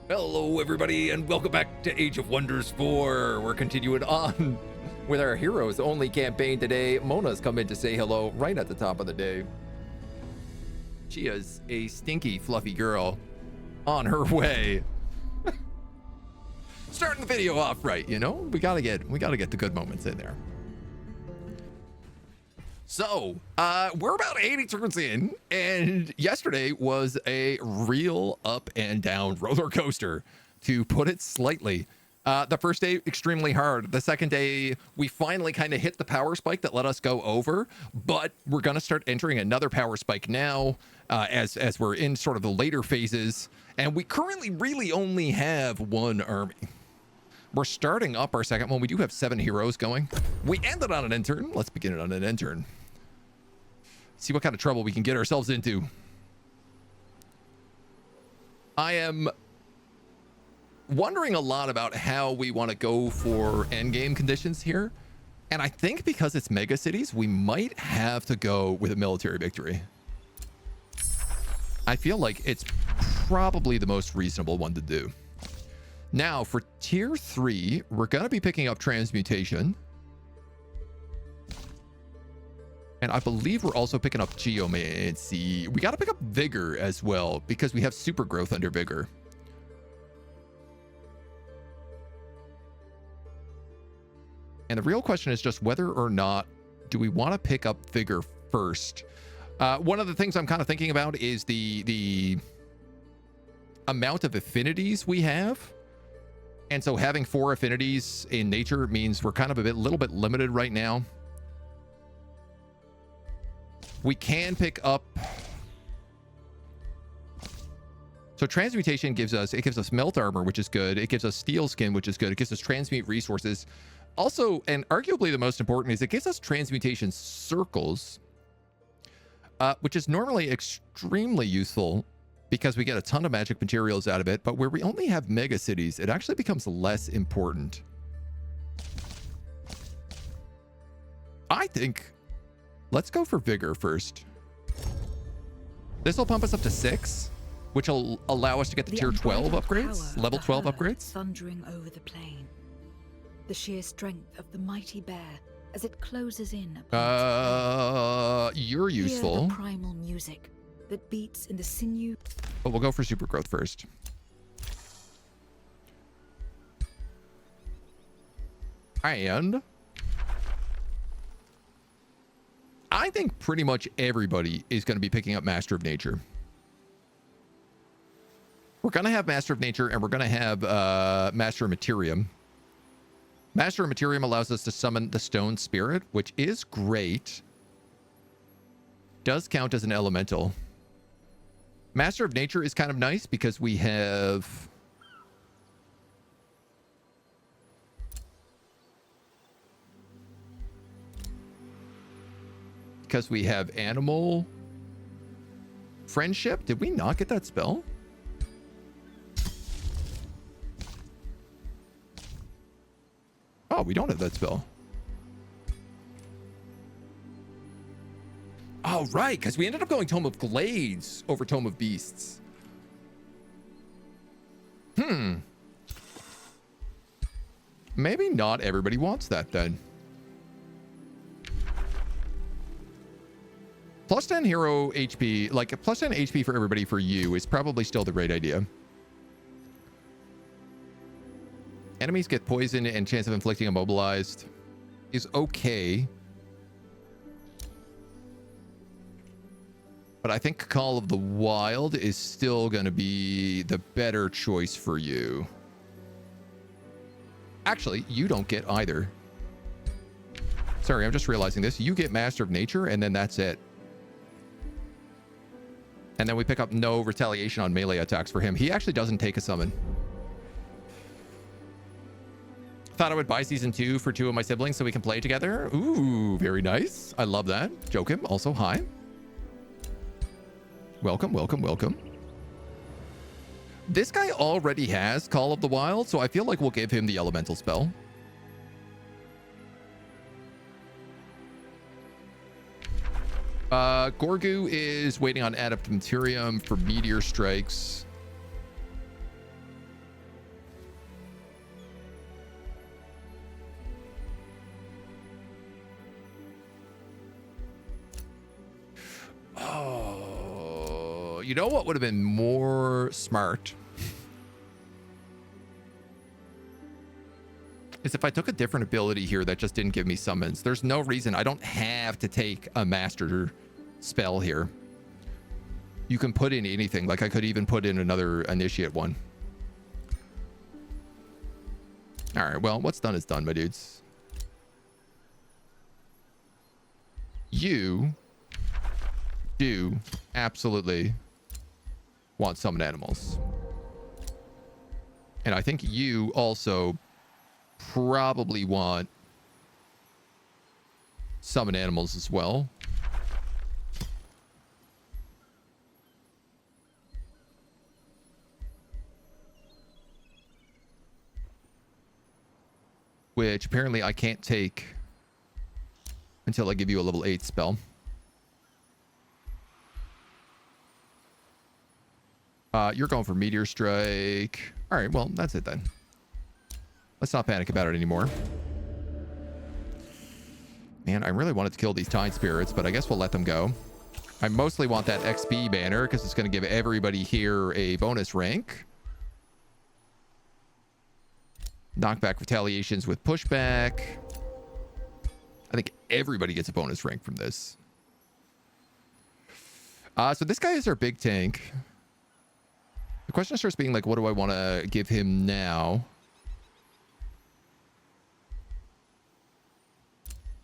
Hello everybody and welcome back to Age of Wonders 4. We're continuing on with our heroes only campaign today. Mona's come in to say hello right at the top of the day. She is a stinky fluffy girl on her way. Starting the video off right, you know? We gotta get the good moments in there. So, we're about 80 turns in, and yesterday was a real up and down roller coaster, to put it slightly. The first day, extremely hard. The second day, we finally kind of hit the power spike that let us go over, but we're going to start entering another power spike now, as we're in sort of the later phases, and we currently really only have one army. We're starting up our second one. We do have 7 heroes going. We ended on an intern. Let's begin it on an intern. See what kind of trouble we can get ourselves into. I am wondering a lot about how we want to go for endgame conditions here. And I think because it's mega cities, we might have to go with a military victory. I feel like it's probably the most reasonable one to do. Now, for tier 3, we're going to be picking up transmutation. And I believe we're also picking up geomancy. We got to pick up vigor as well, because we have super growth under vigor. And the real question is just whether or not do we want to pick up vigor first. One of the things I'm kind of thinking about is the amount of affinities we have. And so having 4 affinities in nature means we're kind of a little bit limited right now. We can pick up. So transmutation gives us melt armor, which is good. It gives us steel skin, which is good. It gives us transmute resources. Also, and arguably the most important, is it gives us transmutation circles, which is normally extremely useful because we get a ton of magic materials out of it. But where we only have mega cities, it actually becomes less important. I think let's go for vigor first. This will pump us up to 6, which will allow us to get the tier 12 upgrades, level 12 upgrades. Thundering over the plain. The sheer strength of the mighty bear as it closes in upon you're useful. Hear the primal music that beats in the sinew. But we'll go for super growth first. And I think pretty much everybody is going to be picking up Master of Nature. We're going to have Master of Nature, and we're going to have Master of Materium. Master of Materium allows us to summon the Stone Spirit, which is great. Does count as an elemental. Master of Nature is kind of nice because we have animal friendship. Did we not get that spell? Oh, we don't have that spell. Oh, right, because we ended up going Tome of Glades over Tome of Beasts. Maybe not everybody wants that then. Plus 10 hero HP, like plus 10 HP for everybody for you is probably still the right idea. Enemies get poisoned and chance of inflicting immobilized is okay. But I think Call of the Wild is still going to be the better choice for you. Actually, you don't get either. Sorry, I'm just realizing this. You get Master of Nature, and then that's it. And then we pick up no retaliation on melee attacks for him. He actually doesn't take a summon. Thought I would buy season 2 for 2 of my siblings so we can play together. Ooh, very nice. I love that. Joachim, also hi. Welcome, welcome, welcome. This guy already has Call of the Wild, so I feel like we'll give him the elemental spell. Gorgu is waiting on Adeptum Materium for meteor strikes. you know what would have been more smart? Is if I took a different ability here that just didn't give me summons. There's no reason. I don't have to take a master spell here. You can put in anything. Like I could even put in another initiate one. All right, well, what's done is done, my dudes. You do absolutely want summon animals. And I think you also probably want summon animals as well. Which apparently I can't take until I give you a level 8 spell. You're going for Meteor Strike. All right, well, that's it then. Let's not panic about it anymore. Man, I really wanted to kill these Tide Spirits, but I guess we'll let them go. I mostly want that XP banner because it's going to give everybody here a bonus rank. Knockback retaliations with pushback. I think everybody gets a bonus rank from this. So this guy is our big tank. The question starts being like, what do I want to give him now?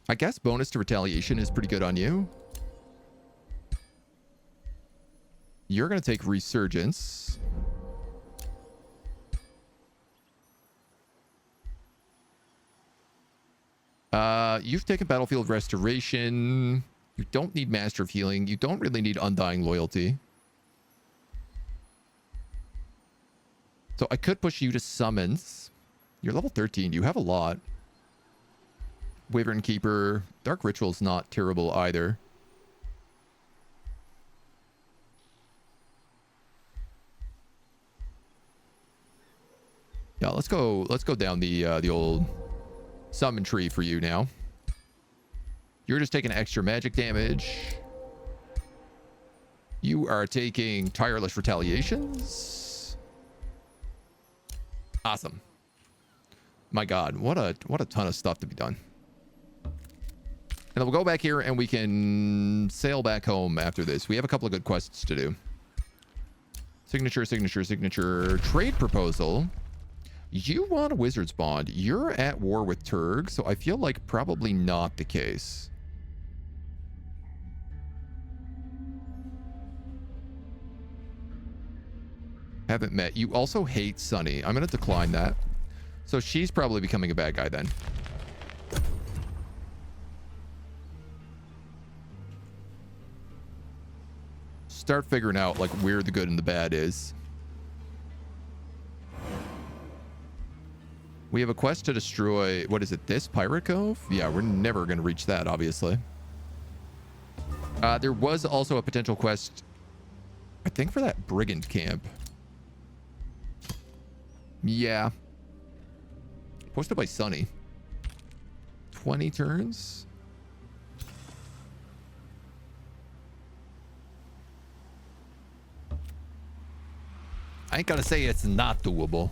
I guess bonus to retaliation is pretty good on you. You're going to take resurgence. You've taken battlefield restoration. You don't need master of healing. You don't really need undying loyalty. So I could push you to summons. You're level 13. You have a lot. Wyvern Keeper. Dark Ritual's not terrible either. Yeah, let's go down the old summon tree for you now. You're just taking extra magic damage. You are taking tireless retaliations. Awesome. My God, what a ton of stuff to be done. And then we'll go back here and we can sail back home after this. We have a couple of good quests to do. Signature, signature, signature. Trade proposal. You want a wizard's bond. You're at war with Turg, so I feel like probably not the case. Haven't met. You also hate Sunny. I'm going to decline that. So she's probably becoming a bad guy then. Start figuring out like where the good and the bad is. We have a quest to destroy, what is it, this Pirate Cove? Yeah, we're never going to reach that, obviously. There was also a potential quest, I think, for that Brigand camp. Yeah. Posted by Sunny. 20 turns. I ain't gonna say it's not doable.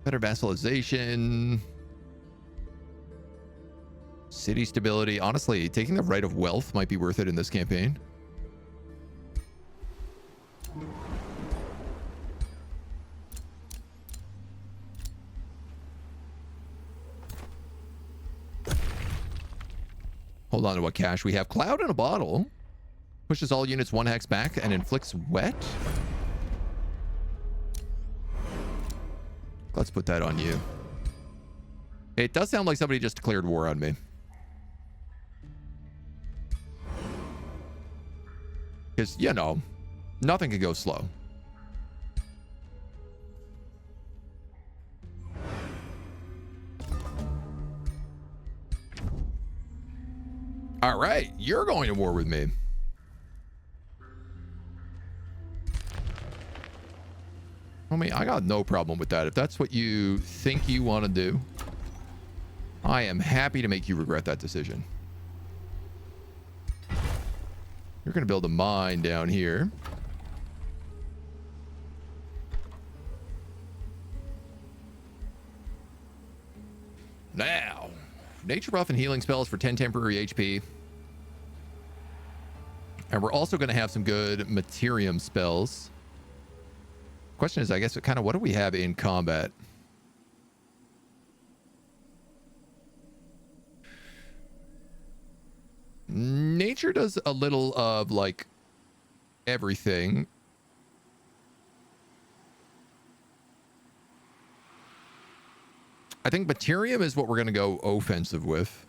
Better vassalization. City stability. Honestly, taking the right of wealth might be worth it in this campaign. Hold on to what cash we have. Cloud in a bottle. Pushes all units 1 hex back and inflicts wet. Let's put that on you. It does sound like somebody just declared war on me. Because, you know, nothing can go slow. All right, you're going to war with me. I mean, I got no problem with that. If that's what you think you want to do, I am happy to make you regret that decision. We're going to build a mine down here. Now, nature buff and healing spells for 10 temporary HP. And we're also going to have some good Materium spells. Question is, I guess, kind of what do we have in combat? Nature does a little of, like, everything. I think Materium is what we're going to go offensive with.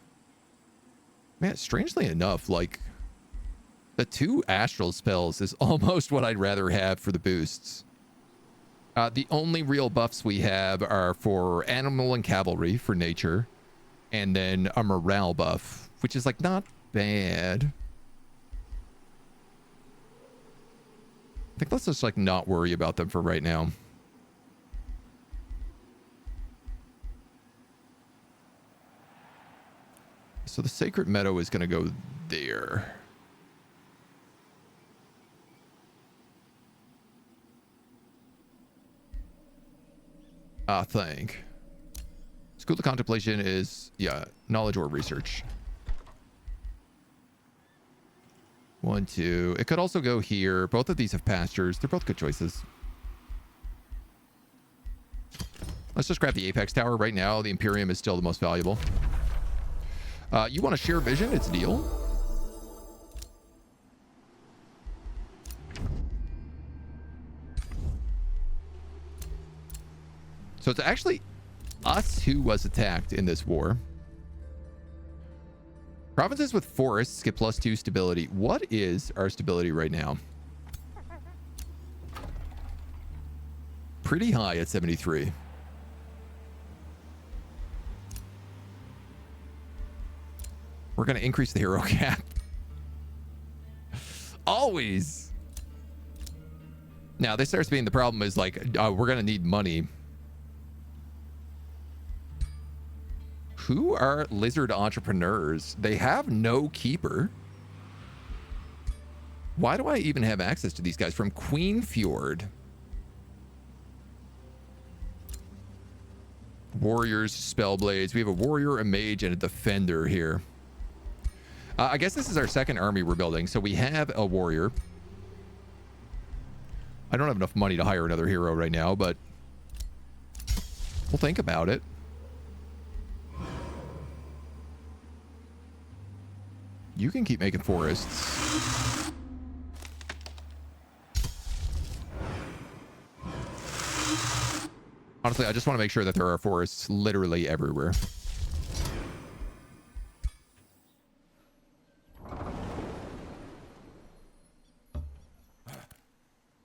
Man, strangely enough, like, the 2 astral spells is almost what I'd rather have for the boosts. The only real buffs we have are for animal and cavalry for nature, and then a morale buff, which is, like, not bad. I think let's just, like, not worry about them for right now. So the Sacred Meadow is going to go there. I think. School of Contemplation is, yeah, knowledge or research. 1, 2. It could also go here. Both of these have pastures. They're both good choices. Let's just grab the Apex Tower right now. The Imperium is still the most valuable. You want to share vision? It's a deal. So it's actually us who was attacked in this war. Provinces with forests get +2 stability. What is our stability right now? Pretty high at 73. We're going to increase the hero cap. Always. Now, this starts being the problem is like, we're going to need money. Who are lizard entrepreneurs? They have no keeper. Why do I even have access to these guys? From Queen Fjord. Warriors, spellblades. We have a warrior, a mage, and a defender here. I guess this is our second army we're building. So we have a warrior. I don't have enough money to hire another hero right now, but we'll think about it. You can keep making forests. Honestly, I just want to make sure that there are forests literally everywhere.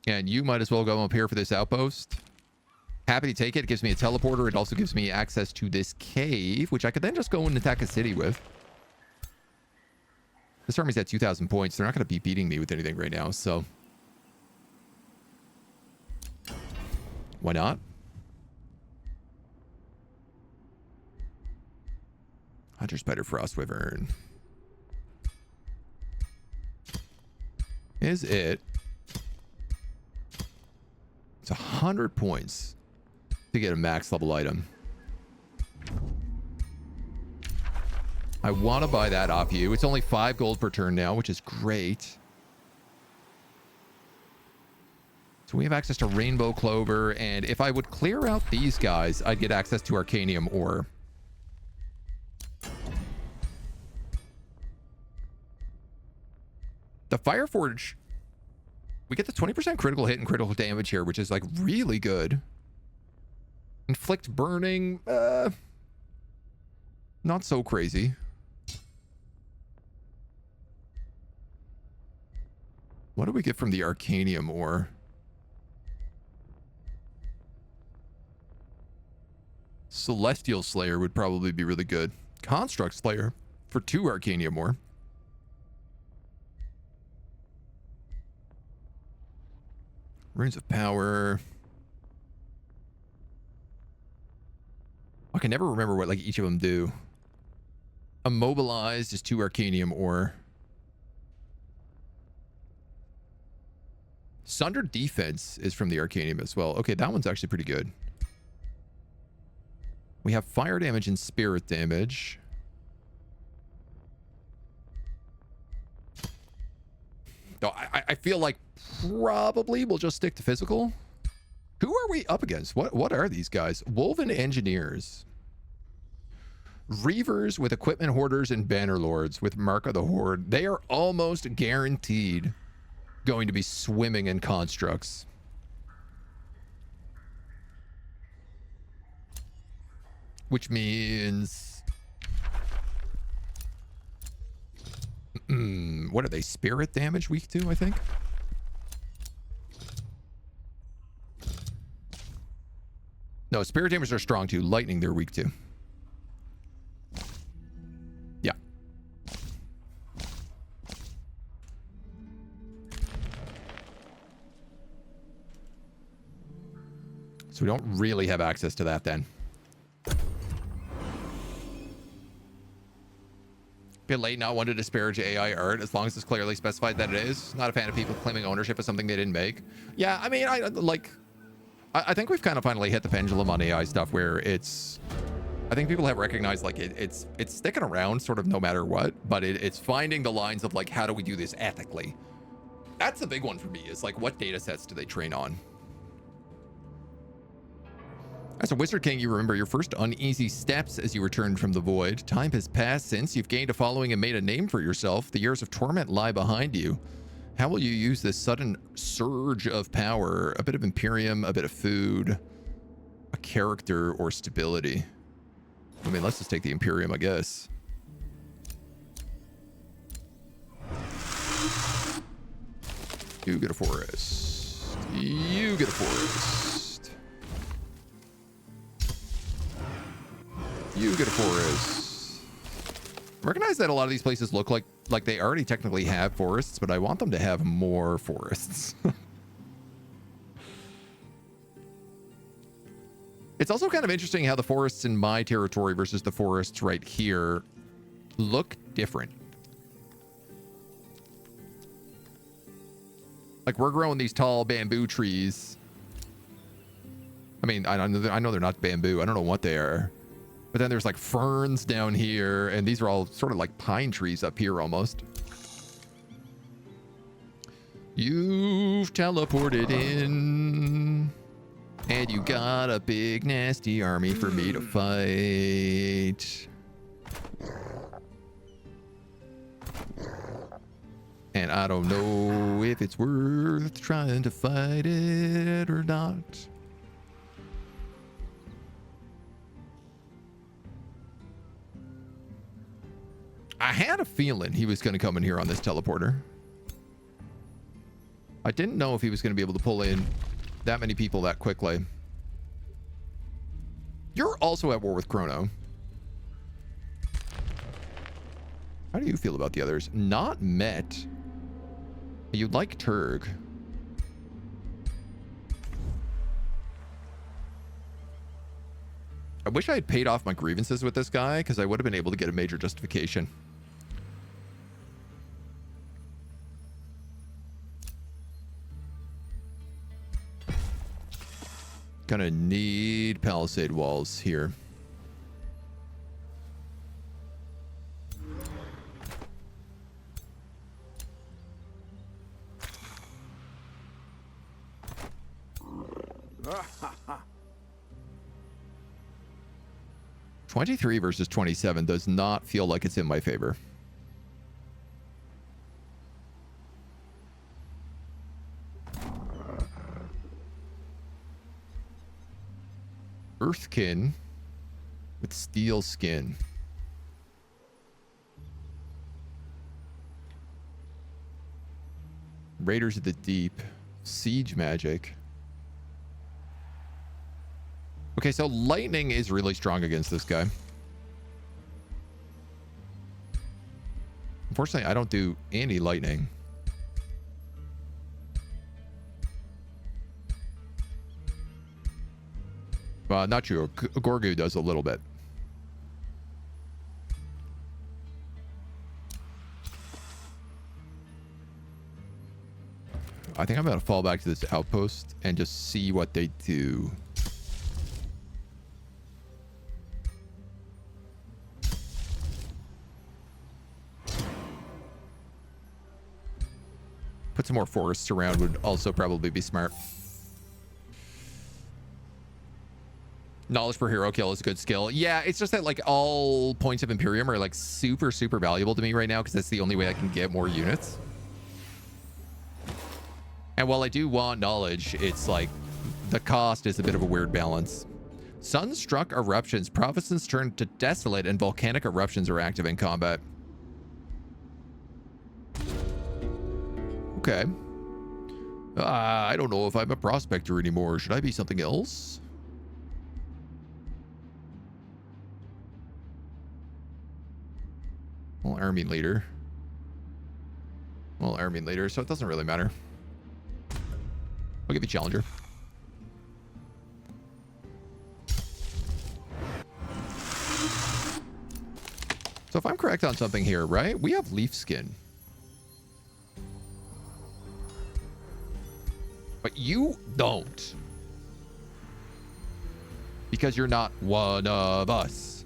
And you might as well go up here for this outpost. Happy to take it. It gives me a teleporter. It also gives me access to this cave, which I could then just go and attack a city with. This army's at 2,000 points. They're not going to be beating me with anything right now, so why not? Hunter Spider Frost Wyvern. Is it? It's 100 points to get a max level item. I want to buy that off you. It's only 5 gold per turn now, which is great. So we have access to Rainbow Clover, and if I would clear out these guys, I'd get access to Arcanium Ore. The Fireforge, we get the 20% critical hit and critical damage here, which is like really good. Inflict burning, not so crazy. What do we get from the Arcanium Ore? Celestial Slayer would probably be really good. Construct Slayer for 2 Arcanium Ore. Runes of Power. I can never remember what like each of them do. Immobilized is 2 Arcanium Ore. Sunder Defense is from the Arcanium as well. Okay, that one's actually pretty good. We have fire damage and spirit damage. No, I feel like probably we'll just stick to physical. Who are we up against? What are these guys? Woven Engineers. Reavers with Equipment Hoarders and Bannerlords with Mark of the Horde. They are almost guaranteed going to be swimming in constructs. Which means... what are they? Spirit damage weak to, I think? No, spirit damage are strong too. Lightning they're weak to. Yeah. So we don't really have access to that then. Bit late, not one to disparage AI art as long as it's clearly specified that it is. Not a fan of people claiming ownership of something they didn't make. Yeah, I mean, I think we've kind of finally hit the pendulum on AI stuff where it's... I think people have recognized like it's sticking around sort of no matter what, but it's finding the lines of like, how do we do this ethically? That's the big one for me, is like, what data sets do they train on? As a Wizard King, you remember your first uneasy steps as you returned from the void. Time has passed since you've gained a following and made a name for yourself. The years of torment lie behind you. How will you use this sudden surge of power? A bit of Imperium, a bit of food, a character, or stability? I mean, let's just take the Imperium, I guess. You get a forest. You get a forest. You get a forest. Recognize that a lot of these places look like they already technically have forests, but I want them to have more forests. It's also kind of interesting how the forests in my territory versus the forests right here look different. Like, we're growing these tall bamboo trees. I mean, I know they're not bamboo. I don't know what they are. But then there's like ferns down here, and these are all sort of like pine trees up here almost. You've teleported in, and you got a big nasty army for me to fight. And I don't know if it's worth trying to fight it or not. I had a feeling he was going to come in here on this teleporter. I didn't know if he was going to be able to pull in that many people that quickly. You're also at war with Chrono. How do you feel about the others? Not met. You like Turg. I wish I had paid off my grievances with this guy, because I would have been able to get a major justification. Gonna need palisade walls here. $23 versus $27 does not feel like it's in my favor. Earthkin with steel skin. Raiders of the Deep. Siege magic. Okay, so lightning is really strong against this guy. Unfortunately, I don't do any lightning. Not true. Gorgu does a little bit. I think I'm going to fall back to this outpost and just see what they do. Put some more forests around would also probably be smart. Knowledge per hero kill is a good skill. Yeah, it's just that like all points of Imperium are like super, super valuable to me right now because that's the only way I can get more units. And while I do want knowledge, it's like the cost is a bit of a weird balance. Sunstruck eruptions. Provinces turn to desolate and volcanic eruptions are active in combat. Okay. I don't know if I'm a prospector anymore. Should I be something else? Well, army leader. Well, army leader, so it doesn't really matter. I'll give you challenger. So if I'm correct on something here, right? We have leaf skin. But you don't. Because you're not one of us.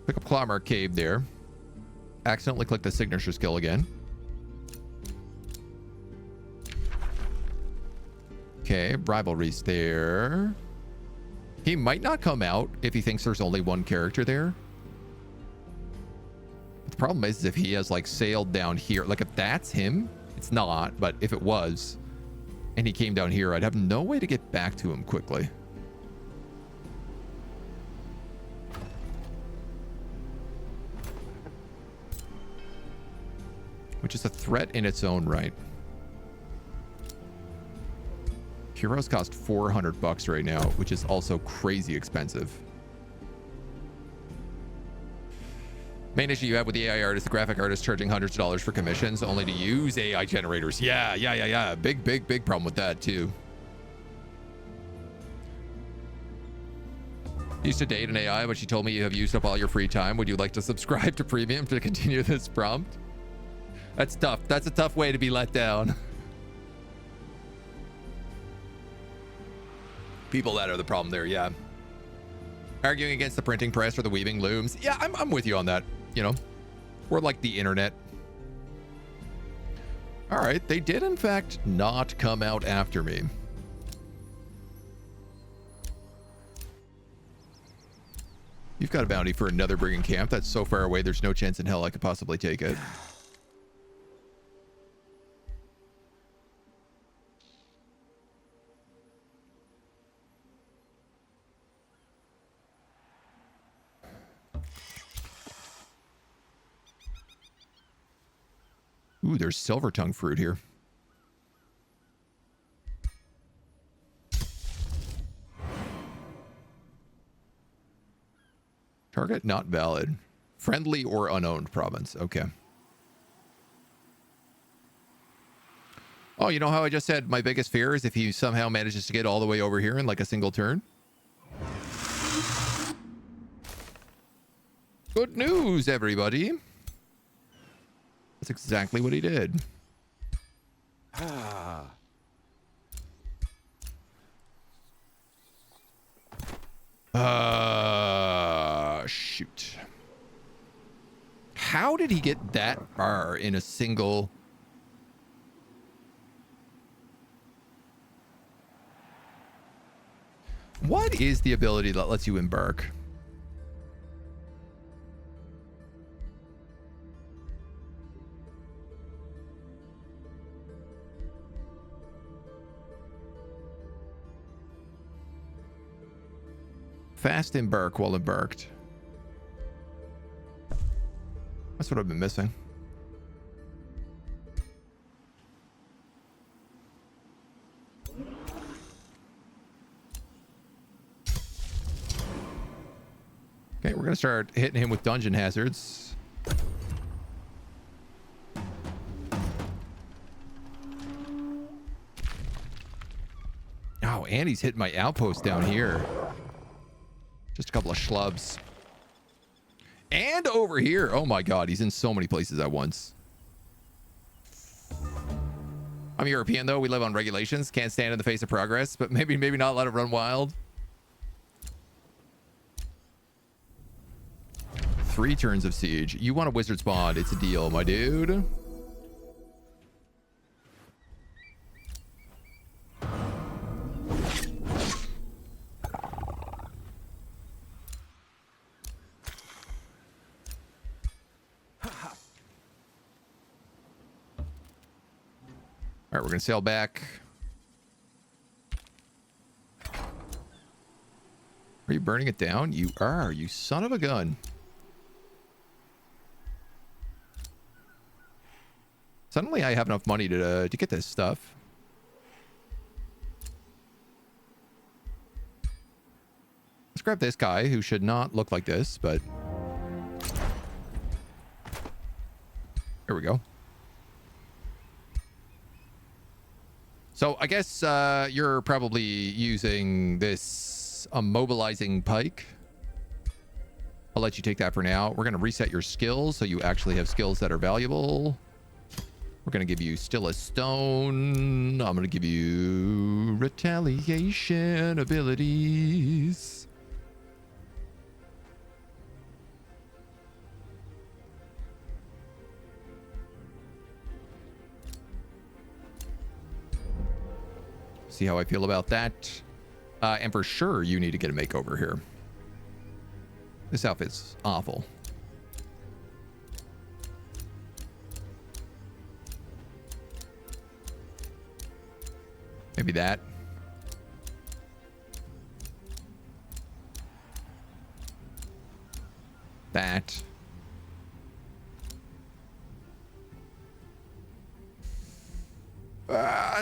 Pick up Clawmark Cave there. Accidentally click the signature skill again. Okay, rivalry's there. He might not come out if he thinks there's only one character there. But the problem is if he has like sailed down here, like if that's him, it's not, but if it was, and he came down here, I'd have no way to get back to him quickly. Which is a threat in its own right. Heroes cost $400 right now, which is also crazy expensive. Main issue you have with the AI art is the graphic artist charging hundreds of dollars for commissions only to use AI generators. Yeah. Big problem with that too. Used to date an AI, but she told me you have used up all your free time. Would you like to subscribe to premium to continue this prompt? That's tough. That's a tough way to be let down. People that are the problem there, yeah. Arguing against the printing press or the weaving looms. Yeah, I'm with you on that, you know. Or like the internet. All right, they did in fact not come out after me. You've got a bounty for another brigand camp. That's so far away, there's no chance in hell I could possibly take it. Ooh, there's silver tongue fruit here. Target not valid. Friendly or unowned province. Okay. Oh, you know how I just said my biggest fear is if he somehow manages to get all the way over here in like a single turn? Good news, everybody. That's exactly what he did. Shoot. How did he get that far in a single... What is the ability that lets you embark? Fast embark while embarked. That's what I've been missing. Okay, we're gonna start hitting him with dungeon hazards. Oh, and he's hitting my outpost down here. Just a couple of schlubs. And over here. Oh my god, he's in so many places at once. I'm European, though. We live on regulations. Can't stand in the face of progress, but maybe not let it run wild. 3 turns of siege. You want a wizard's bond. It's a deal, my dude. All right, we're going to sail back. Are you burning it down? You are, you son of a gun. Suddenly I have enough money to get this stuff. Let's grab this guy who should not look like this, but... There we go. So I guess you're probably using this immobilizing pike. I'll let you take that for now. We're going to reset your skills so you actually have skills that are valuable. We're going to give you still a stone. I'm going to give you retaliation abilities. See how I feel about that. And for sure, you need to get a makeover here. This outfit's awful. Maybe that. That.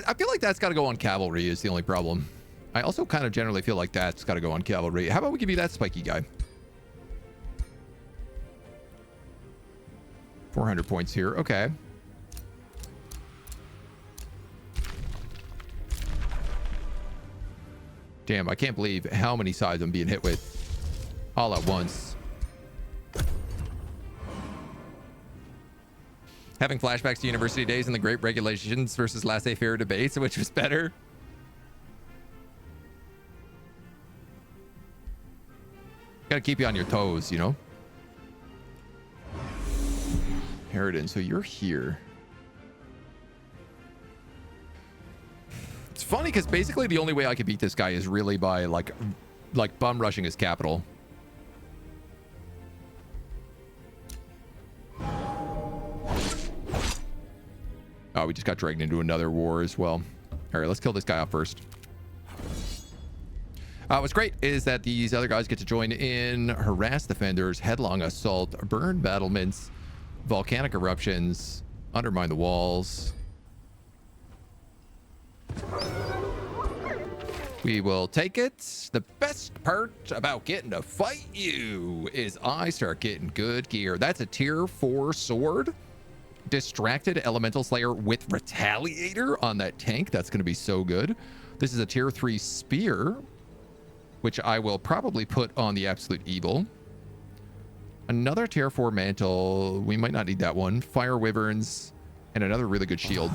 I feel like that's got to go on cavalry is the only problem. I also kind of generally feel like that's got to go on cavalry. How about we give you that spiky guy? 400 points here. Okay. Damn, I can't believe how many sides I'm being hit with all at once. Having flashbacks to university days and the great regulations versus laissez-faire debates, which was better. Gotta keep you on your toes, you know? Harridan, so you're here. It's funny because basically the only way I could beat this guy is really by like bum rushing his capital. Oh, we just got dragged into another war as well. All right, let's kill this guy off first. What's great is that these other guys get to join in, harass defenders, headlong assault, burn battlements, volcanic eruptions, undermine the walls. We will take it. The best part about getting to fight you is I start getting good gear. That's a tier 4 sword. Distracted Elemental Slayer with Retaliator on that tank. That's going to be so good. This is a tier 3 spear, which I will probably put on the Absolute Evil. Another tier 4 mantle. We might not need that one. Fire Wyverns and another really good shield.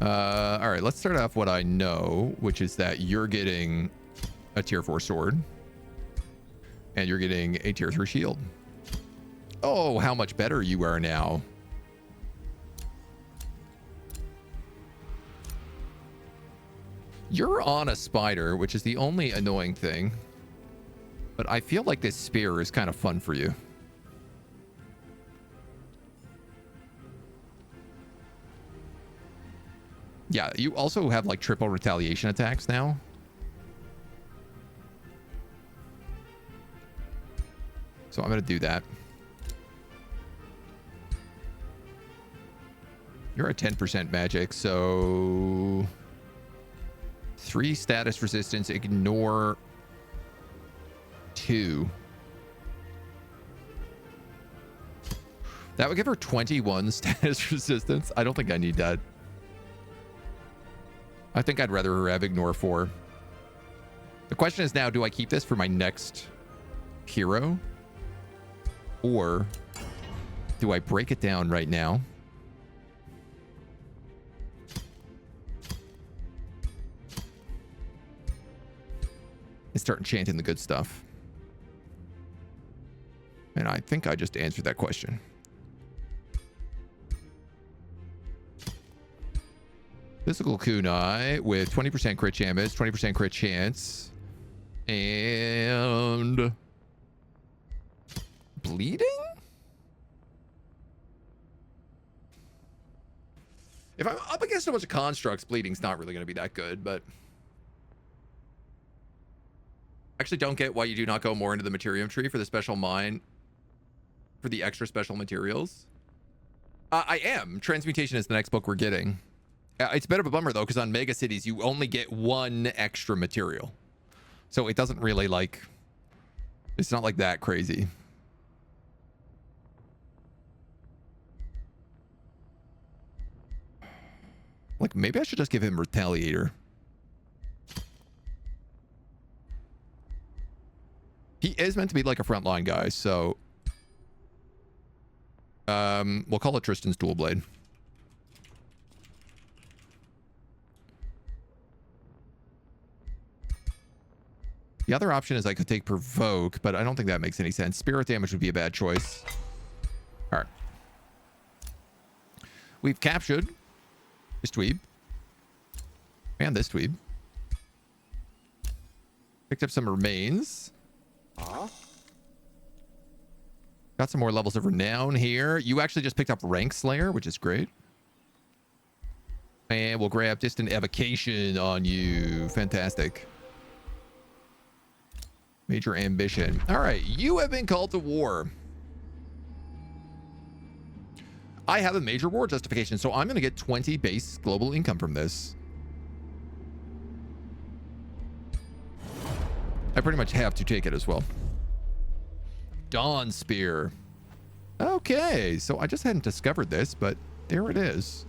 All right, let's start off what I know, which is that you're getting a tier 4 sword. And you're getting a tier 3 shield. Oh, how much better you are now. You're on a spider, which is the only annoying thing. But I feel like this spear is kind of fun for you. Yeah, you also have like triple retaliation attacks now. So I'm going to do that. You're at 10% magic, so 3 status resistance, ignore 2. That would give her 21 status resistance. I don't think I need that. I think I'd rather her have ignore 4. The question is now, do I keep this for my next hero? Or do I break it down right now? And start enchanting the good stuff. And I think I just answered that question. Physical kunai with 20% crit damage, 20% crit chance, and bleeding? If I'm up against a bunch of constructs, bleeding's not really going to be that good, but actually don't get why you do not go more into the materium tree for the special mine, for the extra special materials. I am. Transmutation is the next book we're getting. It's a bit of a bummer, though, because on Mega Cities, you only get 1 extra material. So it doesn't really, like... It's not, like, that crazy. Like, maybe I should just give him Retaliator. He is meant to be, like, a frontline guy, so... we'll call it Tristan's Dual Blade. The other option is I could take Provoke, but I don't think that makes any sense. Spirit damage would be a bad choice. All right. We've captured this dweeb. And this dweeb. Picked up some remains. Got some more levels of renown here. You actually just picked up Rank Slayer, which is great. And we'll grab Distant Evocation on you. Fantastic. Major ambition. All right, you have been called to war. I have a major war justification, so I'm going to get 20 base global income from this. I pretty much have to take it as well. Dawn Spear. Okay, so I just hadn't discovered this, but there it is.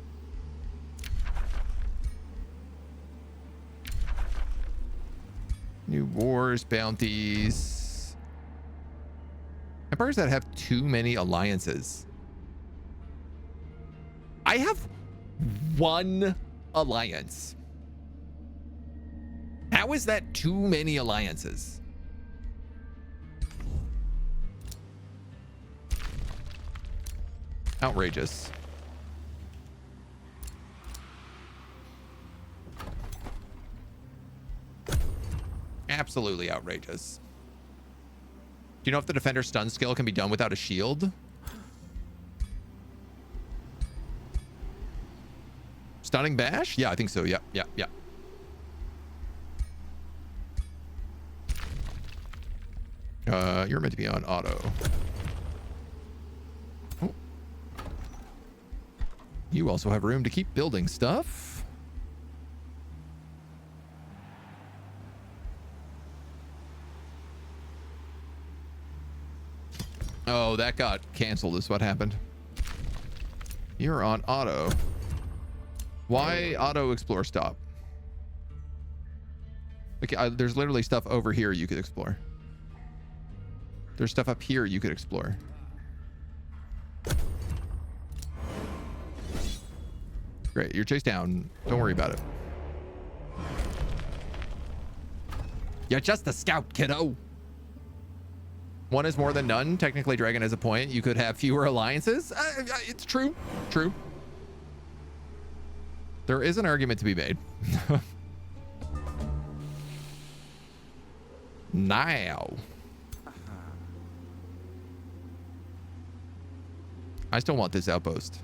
New wars, bounties. Empires that have too many alliances. I have 1 alliance. How is that too many alliances? Outrageous. Absolutely outrageous. Do you know if the defender stun skill can be done without a shield? Stunning bash? Yeah, I think so. Yeah. You're meant to be on auto. Oh. You also have room to keep building stuff. Oh, that got canceled is what happened. You're on auto. Why auto explore stop? Okay, there's literally stuff over here you could explore. There's stuff up here you could explore. Great, you're chased down. Don't worry about it. You're just a scout, kiddo. 1 is more than none. Technically, Dragon has a point. You could have fewer alliances. It's true. True. There is an argument to be made. Now. I still want this outpost.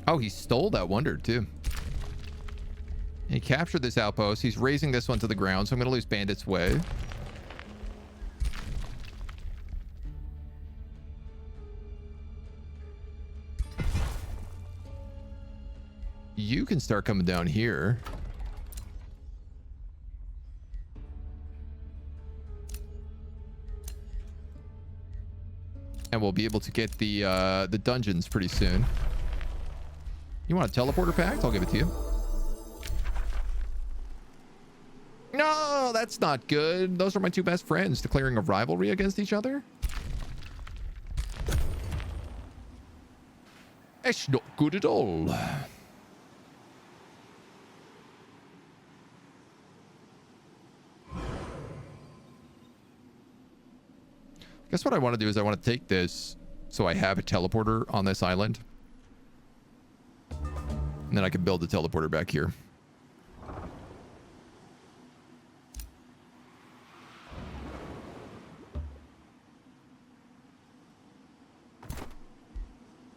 Oh, he stole that wonder too. He captured this outpost. He's raising this one to the ground, so I'm going to lose Bandit's Way. you can start coming down here. And we'll be able to get the dungeons pretty soon. You want a teleporter pact? I'll give it to you. No, that's not good. Those are my two best friends declaring a rivalry against each other. It's not good at all. Guess what I want to do is I want to take this so I have a teleporter on this island. And then I can build the teleporter back here.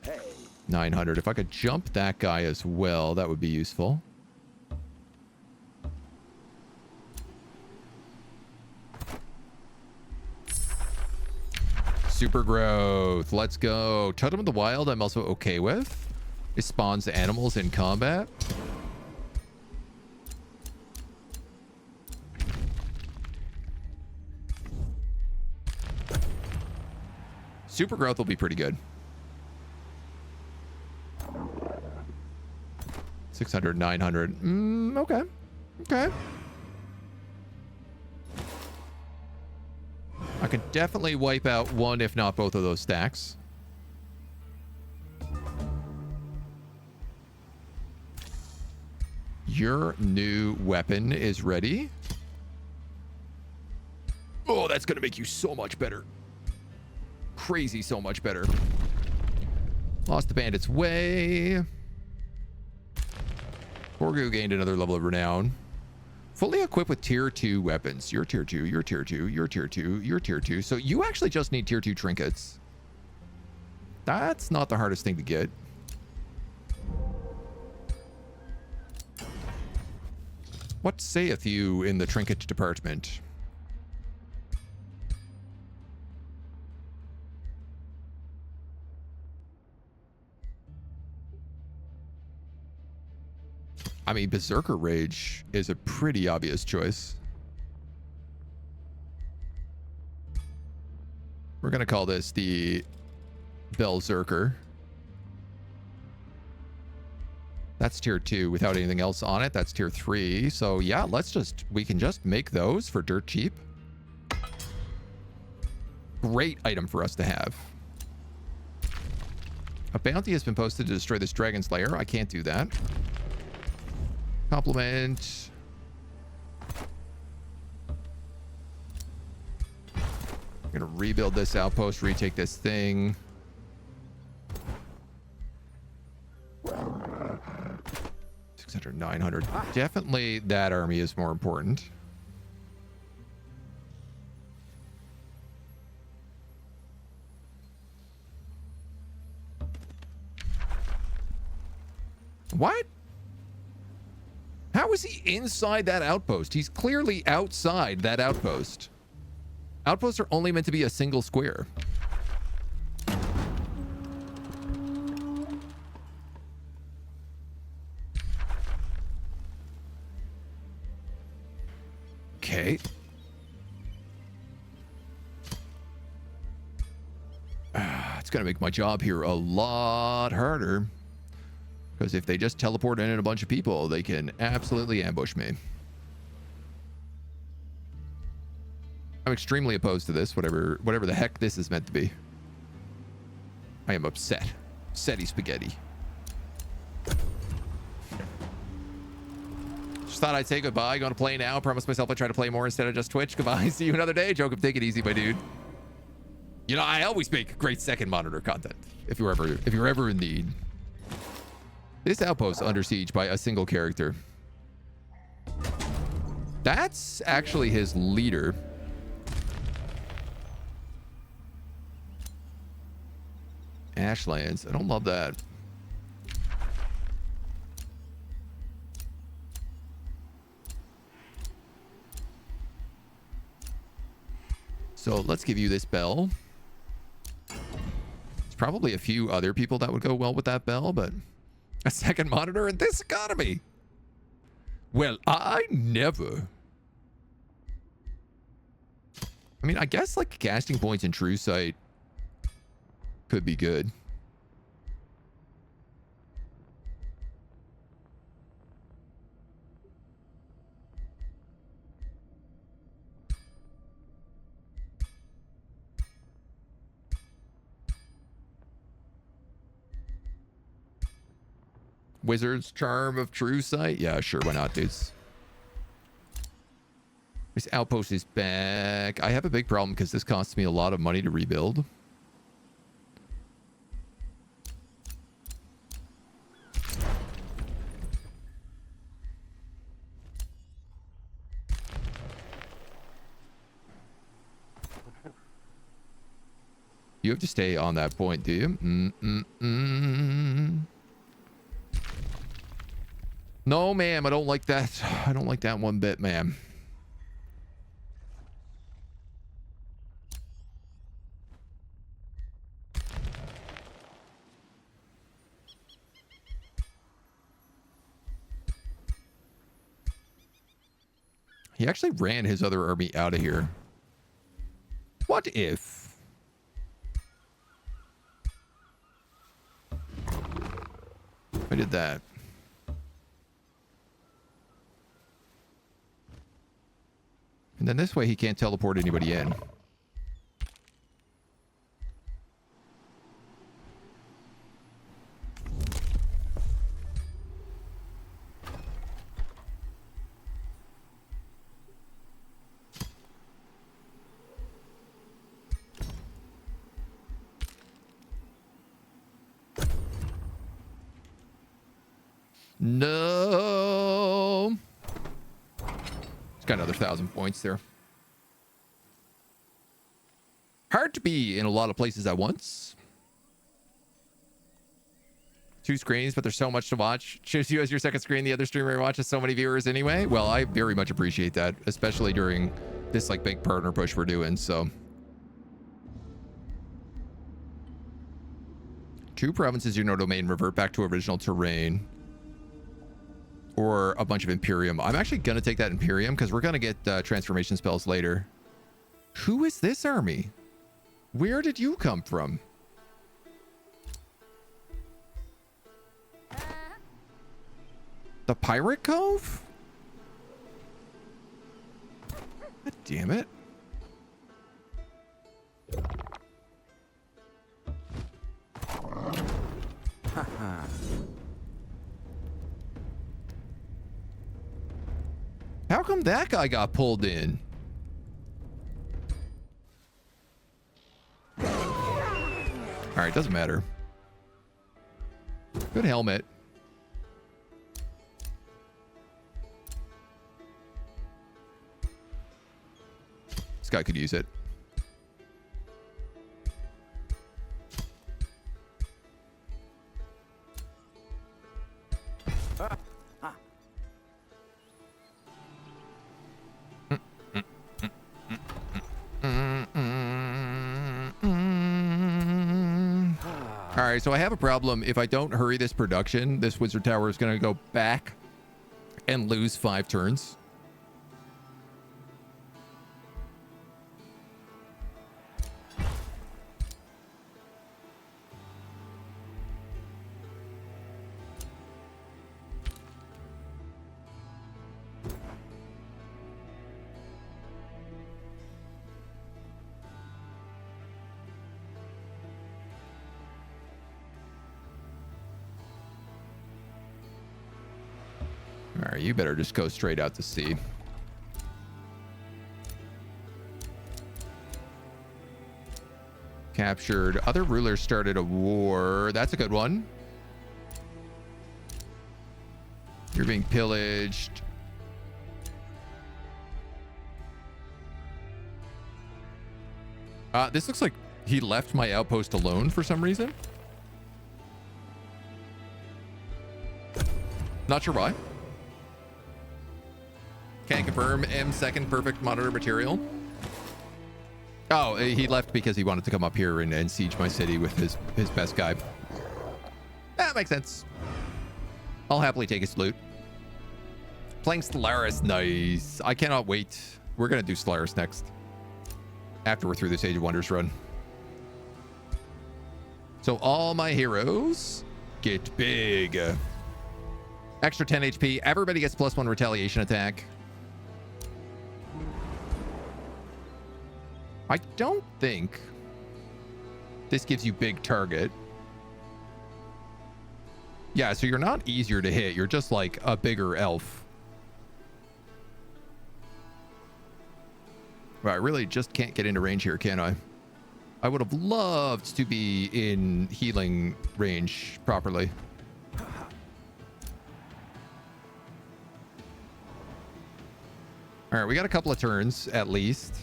Hey. 900. If I could jump that guy as well, that would be useful. Super growth. Let's go. Totem of the Wild, I'm also okay with. It spawns animals in combat. Super growth will be pretty good. 600, 900. Okay. Okay. I can definitely wipe out one, if not both of those stacks. Your new weapon is ready. Oh, that's going to make you so much better. Crazy so much better. Lost the bandit's way. Borgu gained another level of renown. Fully equipped with tier 2 weapons. You're tier 2, you're tier 2, you're tier 2, you're tier 2. So you actually just need tier 2 trinkets. That's not the hardest thing to get. What saith you in the trinket department? I mean, Berserker Rage is a pretty obvious choice. We're going to call this the Berserker. That's tier 2 without anything else on it. That's tier 3. So yeah, we can just make those for dirt cheap. Great item for us to have. A bounty has been posted to destroy this dragon's lair. I can't do that. Compliment. I'm gonna rebuild this outpost, retake this thing. $600, $900. Definitely that army is more important. What? How is he inside that outpost? He's clearly outside that outpost. Outposts are only meant to be a single square. Okay. It's going to make my job here a lot harder. Because if they just teleport in a bunch of people, they can absolutely ambush me. I'm extremely opposed to this, whatever the heck this is meant to be. I am upset. Setty spaghetti. Just thought I'd say goodbye. Going to play now. Promise myself I'd try to play more instead of just Twitch. Goodbye. See you another day. Jacob, take it easy, my dude. You know, I always make great second monitor content. If you're ever in need. This outpost under siege by a single character. That's actually his leader. Ashlands. I don't love that. So let's give you this bell. There's probably a few other people that would go well with that bell, but A second monitor in this economy? Well, I never. I mean, I guess like casting points in True Sight could be good. Wizard's Charm of True Sight? Yeah, sure, why not, dudes? This outpost is back. I have a big problem because this costs me a lot of money to rebuild. You have to stay on that point, do you? No, ma'am, I don't like that. I don't like that one bit, ma'am. He actually ran his other army out of here. What if? I did that. And then this way he can't teleport anybody in. No. It's got another 1,000 points there. Hard to be in a lot of places at once. 2 screens, but there's so much to watch. Choose you as your second screen. The other streamer watches so many viewers anyway. Well, I very much appreciate that, especially during this like big partner push we're doing. So 2 provinces, you know, domain revert back to original terrain. Or a bunch of Imperium. I'm actually going to take that Imperium because we're going to get transformation spells later. Who is this army? Where did you come from? The Pirate Cove? God damn it. How come that guy got pulled in? All right, doesn't matter. Good helmet. This guy could use it. All right, so I have a problem. If I don't hurry this production, this wizard tower is going to go back and lose 5 turns. All right, you better just go straight out to sea. Captured. Other rulers started a war. That's a good one. You're being pillaged. This looks like he left my outpost alone for some reason. Not sure why. Can't confirm. M second perfect monitor material. Oh, he left because he wanted to come up here and siege my city with his best guy. That makes sense. I'll happily take his loot. Playing Stellaris, nice. I cannot wait. We're going to do Stellaris next. After we're through this Age of Wonders run. So all my heroes get big. Extra 10 HP. Everybody gets +1 retaliation attack. I don't think this gives you big target. Yeah, so you're not easier to hit. You're just like a bigger elf. Well, I really just can't get into range here, can I? I would have loved to be in healing range properly. All right, we got a couple of turns at least.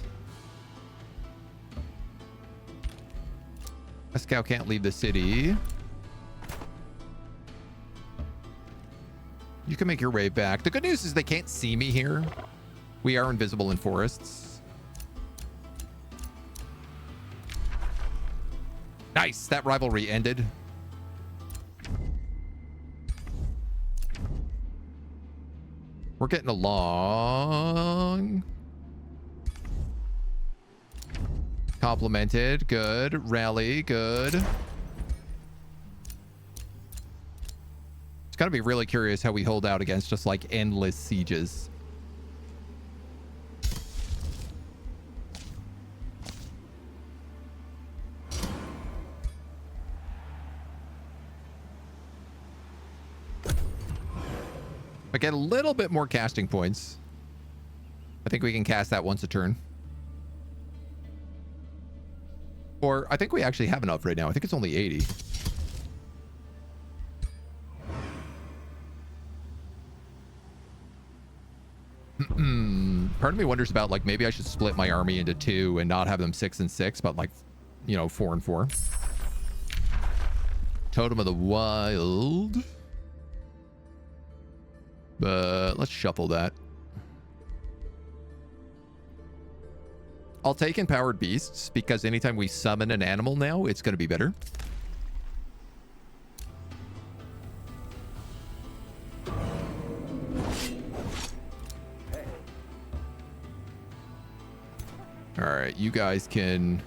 A scout can't leave the city. You can make your way back. The good news is they can't see me here. We are invisible in forests. Nice. That rivalry ended. We're getting along. Complimented. Good. Rally. Good. It's got to be really curious how we hold out against just like endless sieges. I get a little bit more casting points. I think we can cast that once a turn. Or I think we actually have enough right now. I think it's only 80. Part of me wonders about like maybe I should split my army into 2 and not have them 6 and 6, but like, you know, 4 and 4. Totem of the Wild. But let's shuffle that. I'll take Empowered Beasts because anytime we summon an animal now, it's going to be better. All right, you guys can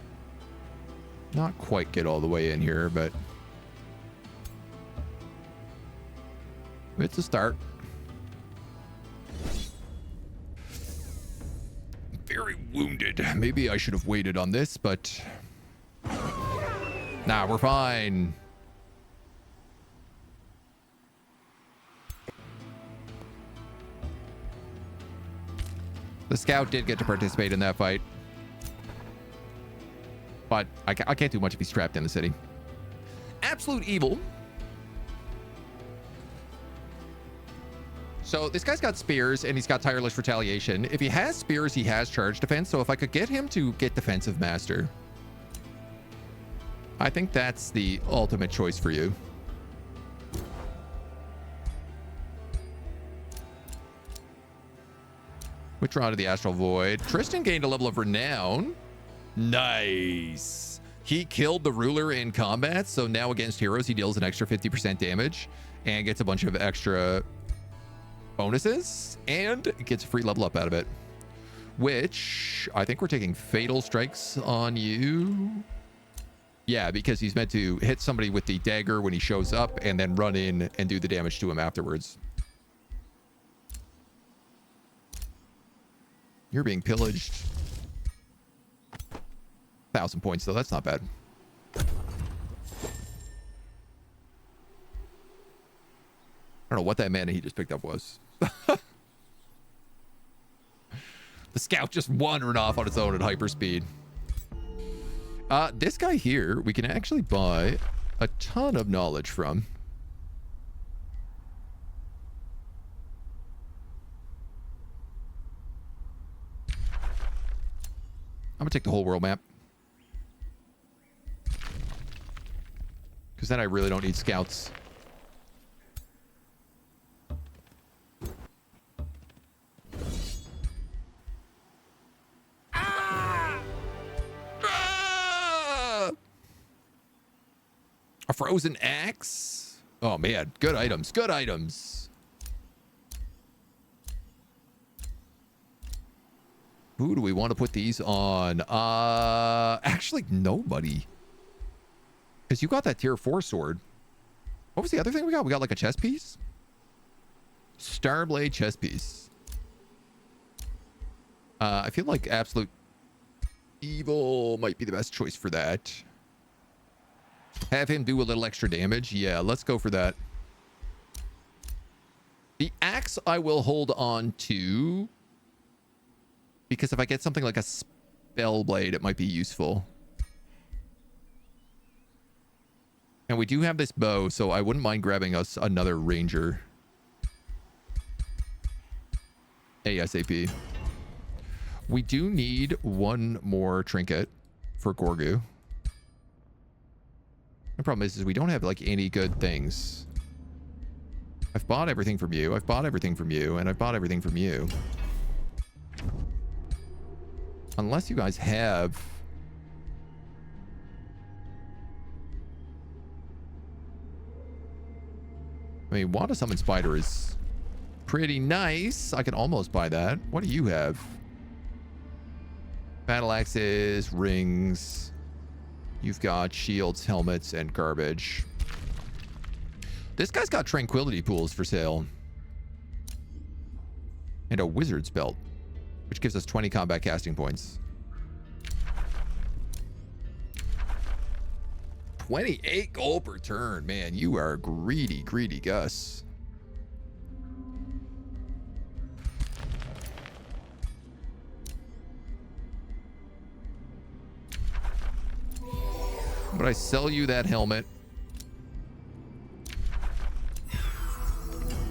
not quite get all the way in here, but it's a start. Very wounded. Maybe I should have waited on this, but nah, we're fine. The scout did get to participate in that fight, but I can't do much if he's trapped in the city. Absolute evil. So this guy's got spears and he's got tireless retaliation. If he has spears, he has charge defense. So if I could get him to get defensive master, I think that's the ultimate choice for you. Withdraw to the astral void. Tristan gained a level of renown. Nice. He killed the ruler in combat. So now against heroes, he deals an extra 50% damage and gets a bunch of extra bonuses and gets a free level up out of it, which I think we're taking fatal strikes on you. Yeah, because he's meant to hit somebody with the dagger when he shows up and then run in and do the damage to him afterwards. You're being pillaged. 1,000 points though, that's not bad. I don't know what that mana he just picked up was. The scout just wandering off on its own at hyperspeed. This guy here, we can actually buy a ton of knowledge from. I'm gonna take the whole world map, because then I really don't need scouts. A frozen axe? Oh, man. Good items. Good items. Who do we want to put these on? Actually, nobody. Because you got that tier 4 sword. What was the other thing we got? We got like a chest piece? Starblade chest piece. I feel like Absolute Evil might be the best choice for that. Have him do a little extra damage. Yeah, let's go for that. The axe I will hold on to, because if I get something like a spell blade, it might be useful. And we do have this bow, so I wouldn't mind grabbing us another ranger. ASAP. We do need one more trinket for Gorgu. The problem is we don't have like any good things. I've bought everything from you. I've bought everything from you. And I've bought everything from you. Unless you guys have... I mean, Wanda Summon Spider is pretty nice. I can almost buy that. What do you have? Battle axes, rings. You've got shields, helmets, and garbage. This guy's got tranquility pools for sale. And a wizard's belt, which gives us 20 combat casting points. 28 gold per turn. Man, you are greedy, greedy Gus. But I sell you that helmet.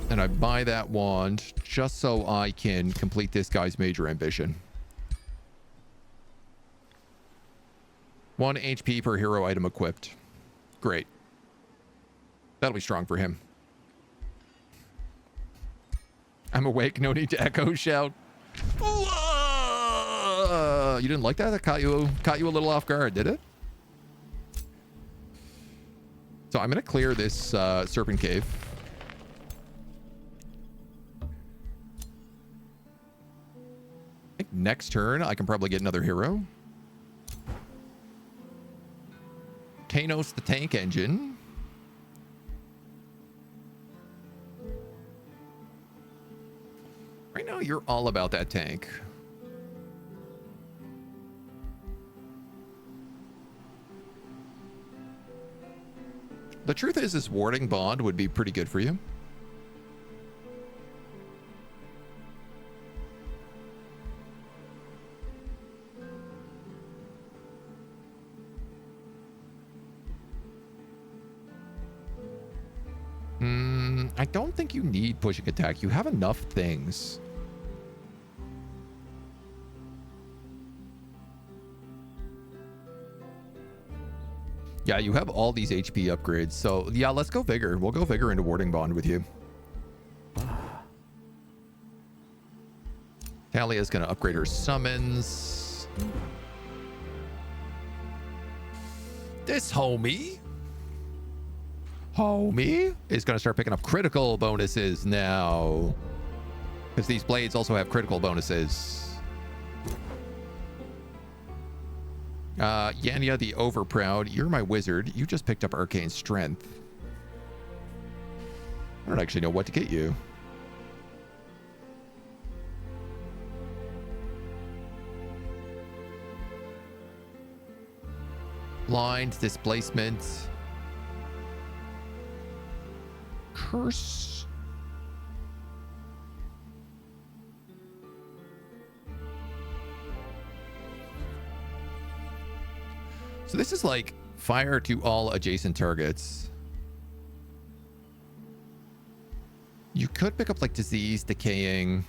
And I buy that wand just so I can complete this guy's major ambition. 1 HP per hero item equipped. Great. That'll be strong for him. I'm awake. No need to echo shout. You didn't like that? That caught you a little off guard, did it? So I'm going to clear this serpent cave. I think next turn I can probably get another hero. Thanos the tank engine. Right now you're all about that tank. The truth is this warding bond would be pretty good for you. I don't think you need pushing attack. You have enough things. Yeah, you have all these HP upgrades. So, yeah, let's go Vigor. We'll go Vigor into Warding Bond with you. Talia's going to upgrade her summons. This homie is going to start picking up critical bonuses now. Because these blades also have critical bonuses. Yanya the Overproud, you're my wizard. You just picked up Arcane Strength. I don't actually know what to get you. Blind, Displacement. Curse. So this is like fire to all adjacent targets. You could pick up like disease, decaying,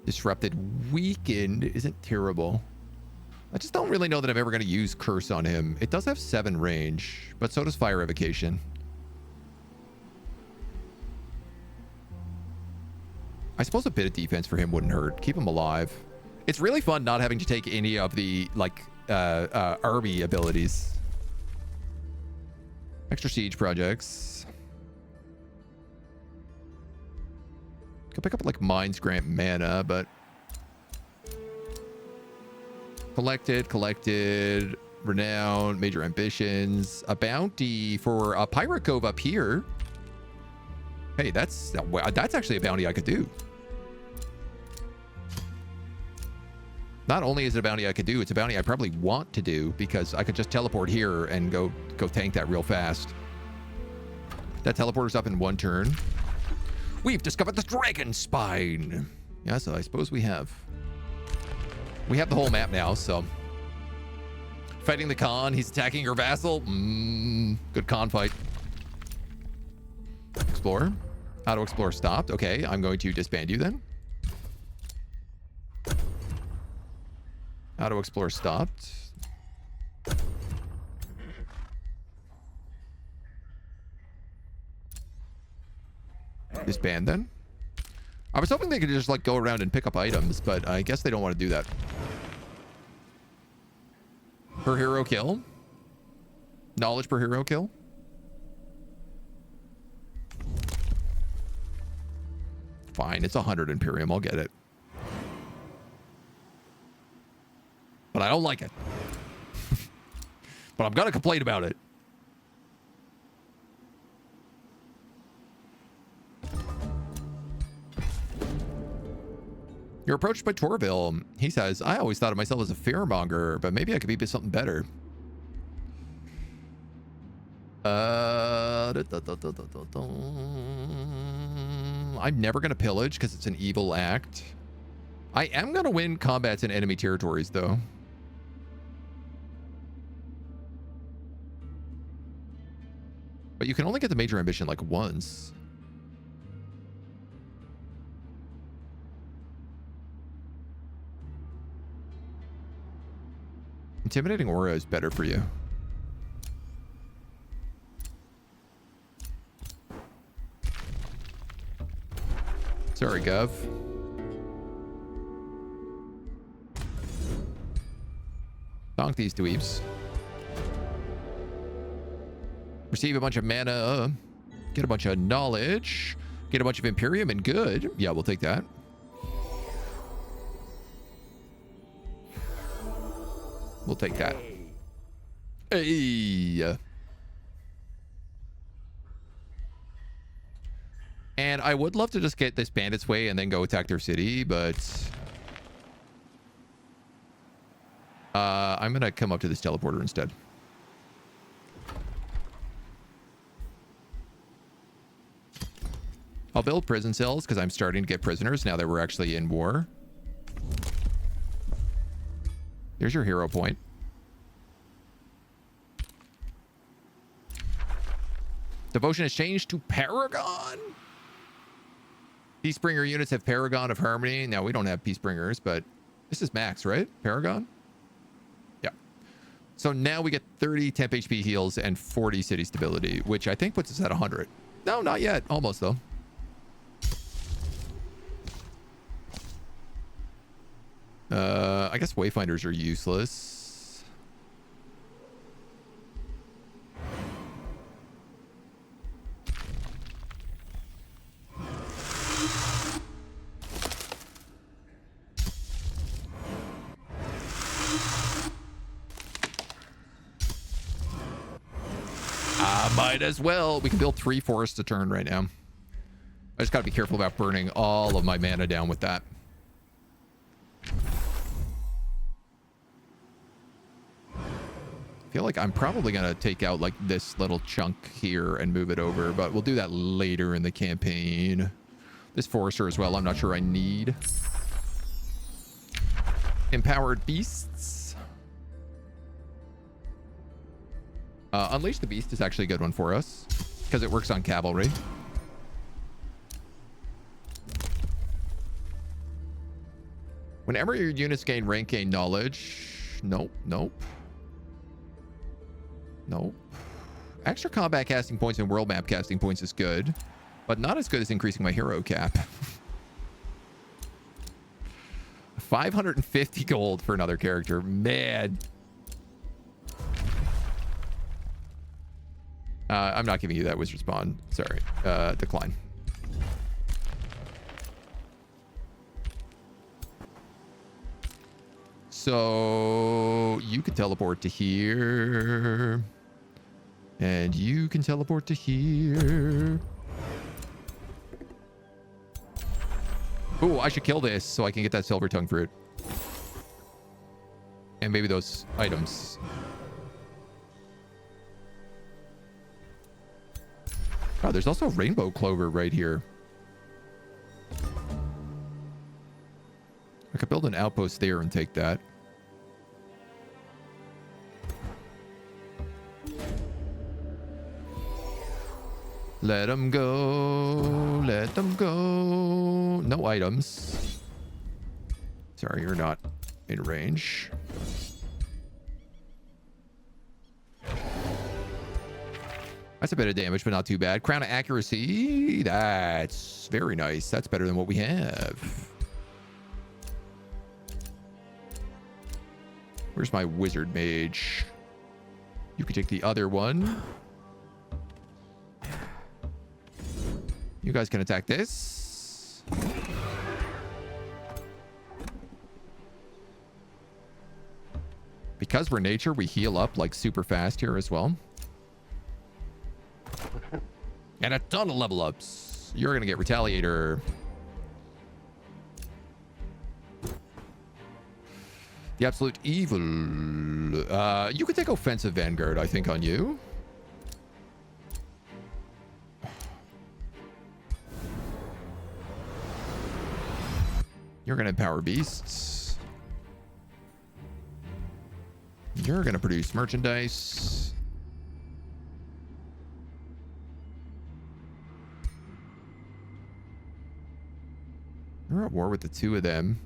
disrupted, weakened isn't terrible. I just don't really know that I'm ever going to use curse on him. It does have 7 range, but so does fire evocation. I suppose a bit of defense for him wouldn't hurt. Keep him alive. It's really fun not having to take any of the like army abilities. Extra siege projects. Could pick up like mines grant mana, but collected, renown, major ambitions, a bounty for a pirate cove up here. Hey, that's actually a bounty I could do. Not only is it a bounty I could do, it's a bounty I probably want to do because I could just teleport here and go tank that real fast. That teleporter's up in 1 turn. We've discovered the dragon spine. Yeah, so I suppose we have the whole map now, so. Fighting the Khan, he's attacking your vassal. Good Khan fight. Explore. Auto explore stopped. Okay, I'm going to disband you then. Auto explore stopped. Disband then. I was hoping they could just like go around and pick up items, but I guess they don't want to do that. Per hero kill. Knowledge per hero kill. Fine, it's 100 Imperium. I'll get it. But I don't like it. But I'm gonna complain about it. You're approached by Torville. He says, I always thought of myself as a fearmonger, but maybe I could be something better. I'm never going to pillage because it's an evil act. I am going to win combats in enemy territories, though. But you can only get the major ambition like once. Intimidating aura is better for you. Sorry, Gov. Donk these dweebs. Receive a bunch of mana. Get a bunch of knowledge. Get a bunch of Imperium and good. Yeah, we'll take that. We'll take that. Hey. And I would love to just get this bandit's way and then go attack their city, but I'm gonna come up to this teleporter instead. I'll build prison cells because I'm starting to get prisoners now that we're actually in war. There's your hero point. Devotion has changed to Paragon. Peacebringer units have Paragon of Harmony. Now, we don't have Peacebringers, but this is max, right? Paragon? Yeah. So now we get 30 temp HP heals and 40 city stability, which I think puts us at 100. No, not yet. Almost, though. I guess Wayfinders are useless. Might as well. We can build 3 forests a turn right now. I just gotta be careful about burning all of my mana down with that. I feel like I'm probably going to take out like this little chunk here and move it over, but we'll do that later in the campaign. This forester as well, I'm not sure I need. Empowered beasts. Unleash the Beast is actually a good one for us because it works on cavalry. Whenever your units gain rank, gain knowledge. Nope. Extra combat casting points and world map casting points is good, but not as good as increasing my hero cap. 550 gold for another character. Man. I'm not giving you that wizard spawn. Sorry. Decline. So you can teleport to here. And you can teleport to here. Oh, I should kill this so I can get that silver tongue fruit. And maybe those items. Oh, there's also rainbow clover right here. I could build an outpost there and take that. Let them go. Let them go. No items. Sorry, you're not in range. That's a bit of damage, but not too bad. Crown of accuracy. That's very nice. That's better than what we have. Where's my wizard mage? You can take the other one. You guys can attack this. Because we're nature, we heal up like super fast here as well. And a ton of level ups. You're going to get Retaliator. The Absolute Evil. You could take Offensive Vanguard, I think, on you. You're going to empower beasts. You're going to produce merchandise. You're at war with the two of them.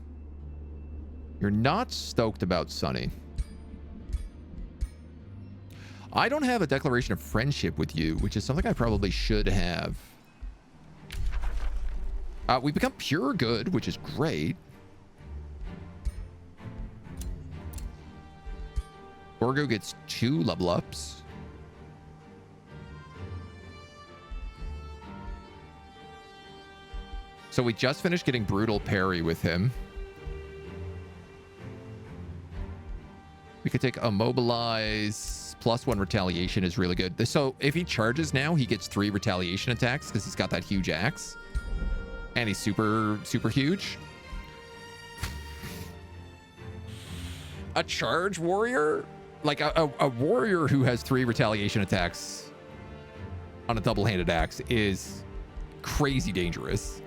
You're not stoked about Sunny. I don't have a declaration of friendship with you, which is something I probably should have. We become pure good, which is great. Borgo gets 2 level ups. So we just finished getting brutal parry with him. We could take immobilize. +1 retaliation is really good. So if he charges now, he gets 3 retaliation attacks because he's got that huge axe. And he's super, super huge. A charge warrior? Like a warrior who has 3 retaliation attacks on a double-handed axe is crazy dangerous.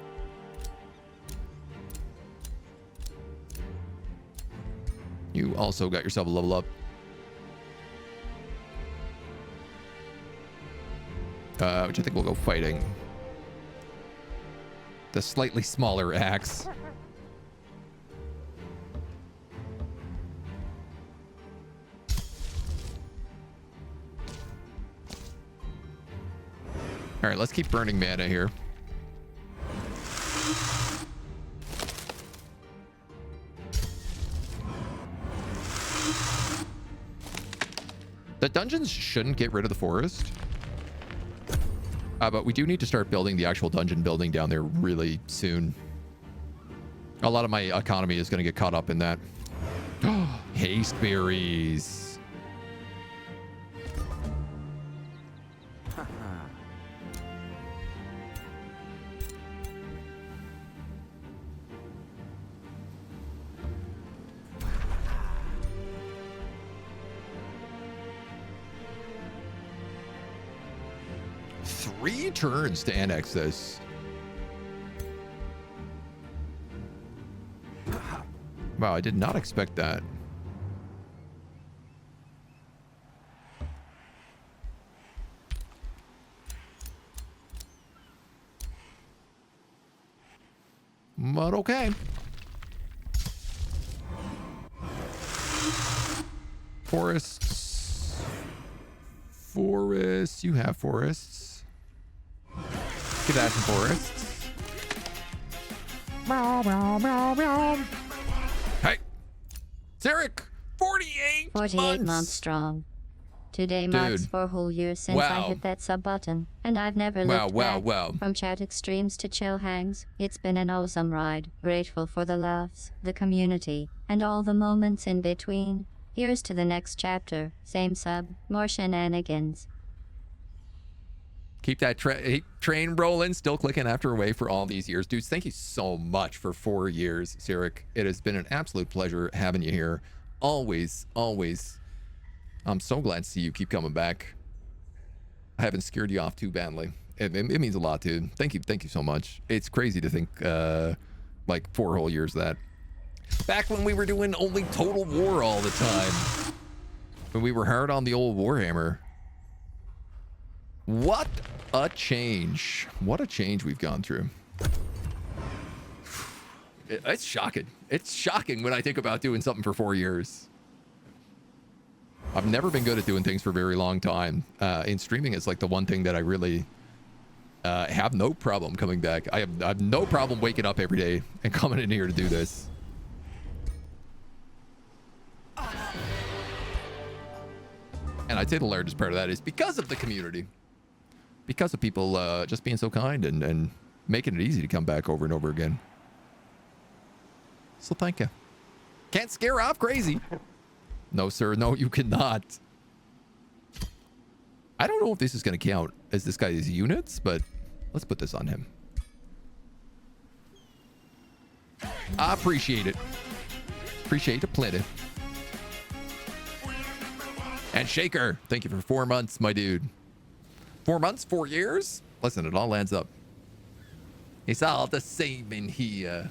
You also got yourself a level up. Which I think we'll go fighting. The slightly smaller axe. All right, let's keep burning mana here. The dungeons shouldn't get rid of the forest. But we do need to start building the actual dungeon building down there really soon. A lot of my economy is going to get caught up in that. Haste berries. Three turns to annex this. Wow, I did not expect that. But okay. Forests. Forests. You have forests. Get that some forests. Meow, meow, meow, meow. Hey. Zarek, 48 48 months strong. Today marks 4 whole years since I hit that sub button, and I've never looked back. From chat extremes to chill hangs, it's been an awesome ride. Grateful for the laughs, the community, and all the moments in between. Here's to the next chapter. Same sub, more shenanigans. Keep that train rolling. Still clicking after away for all these years. Dudes, thank you so much for 4 years, Sirik. It has been an absolute pleasure having you here. Always, always. I'm so glad to see you keep coming back. I haven't scared you off too badly. It means a lot, dude. Thank you so much. It's crazy to think like 4 whole years of that. Back when we were doing only Total War all the time. When we were hard on the old Warhammer. What a change. What a change we've gone through. It's shocking. It's shocking when I think about doing something for 4 years. I've never been good at doing things for a very long time. In streaming, it's like the one thing that I really have no problem coming back. I have no problem waking up every day and coming in here to do this. And I'd say the largest part of that is because of the community. Because of people just being so kind and making it easy to come back over and over again. So thank you. Can't scare off crazy. No, sir. No, you cannot. I don't know if this is going to count as this guy's units, but let's put this on him. I appreciate it. Appreciate it plenty. And Shaker, thank you for 4 months, my dude. 4 months, 4 years? Listen, it all adds up. It's all the same in here.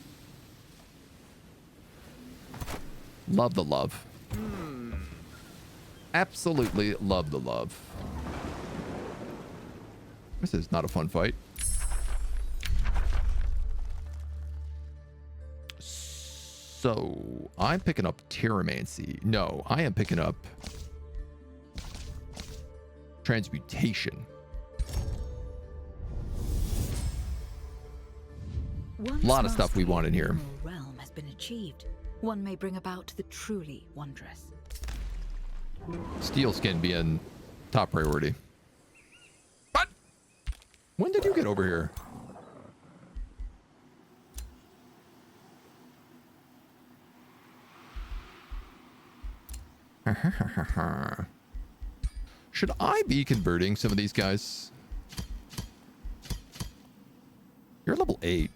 Love the love. Absolutely love the love. This is not a fun fight. So, I'm picking up Terramancy. No, I am picking up Transmutation. A lot of stuff we want in here. Realm has been achieved. One may bring about the truly wondrous. Steel skin being top priority. But when did you get over here? Should I be converting some of these guys? You're level 8.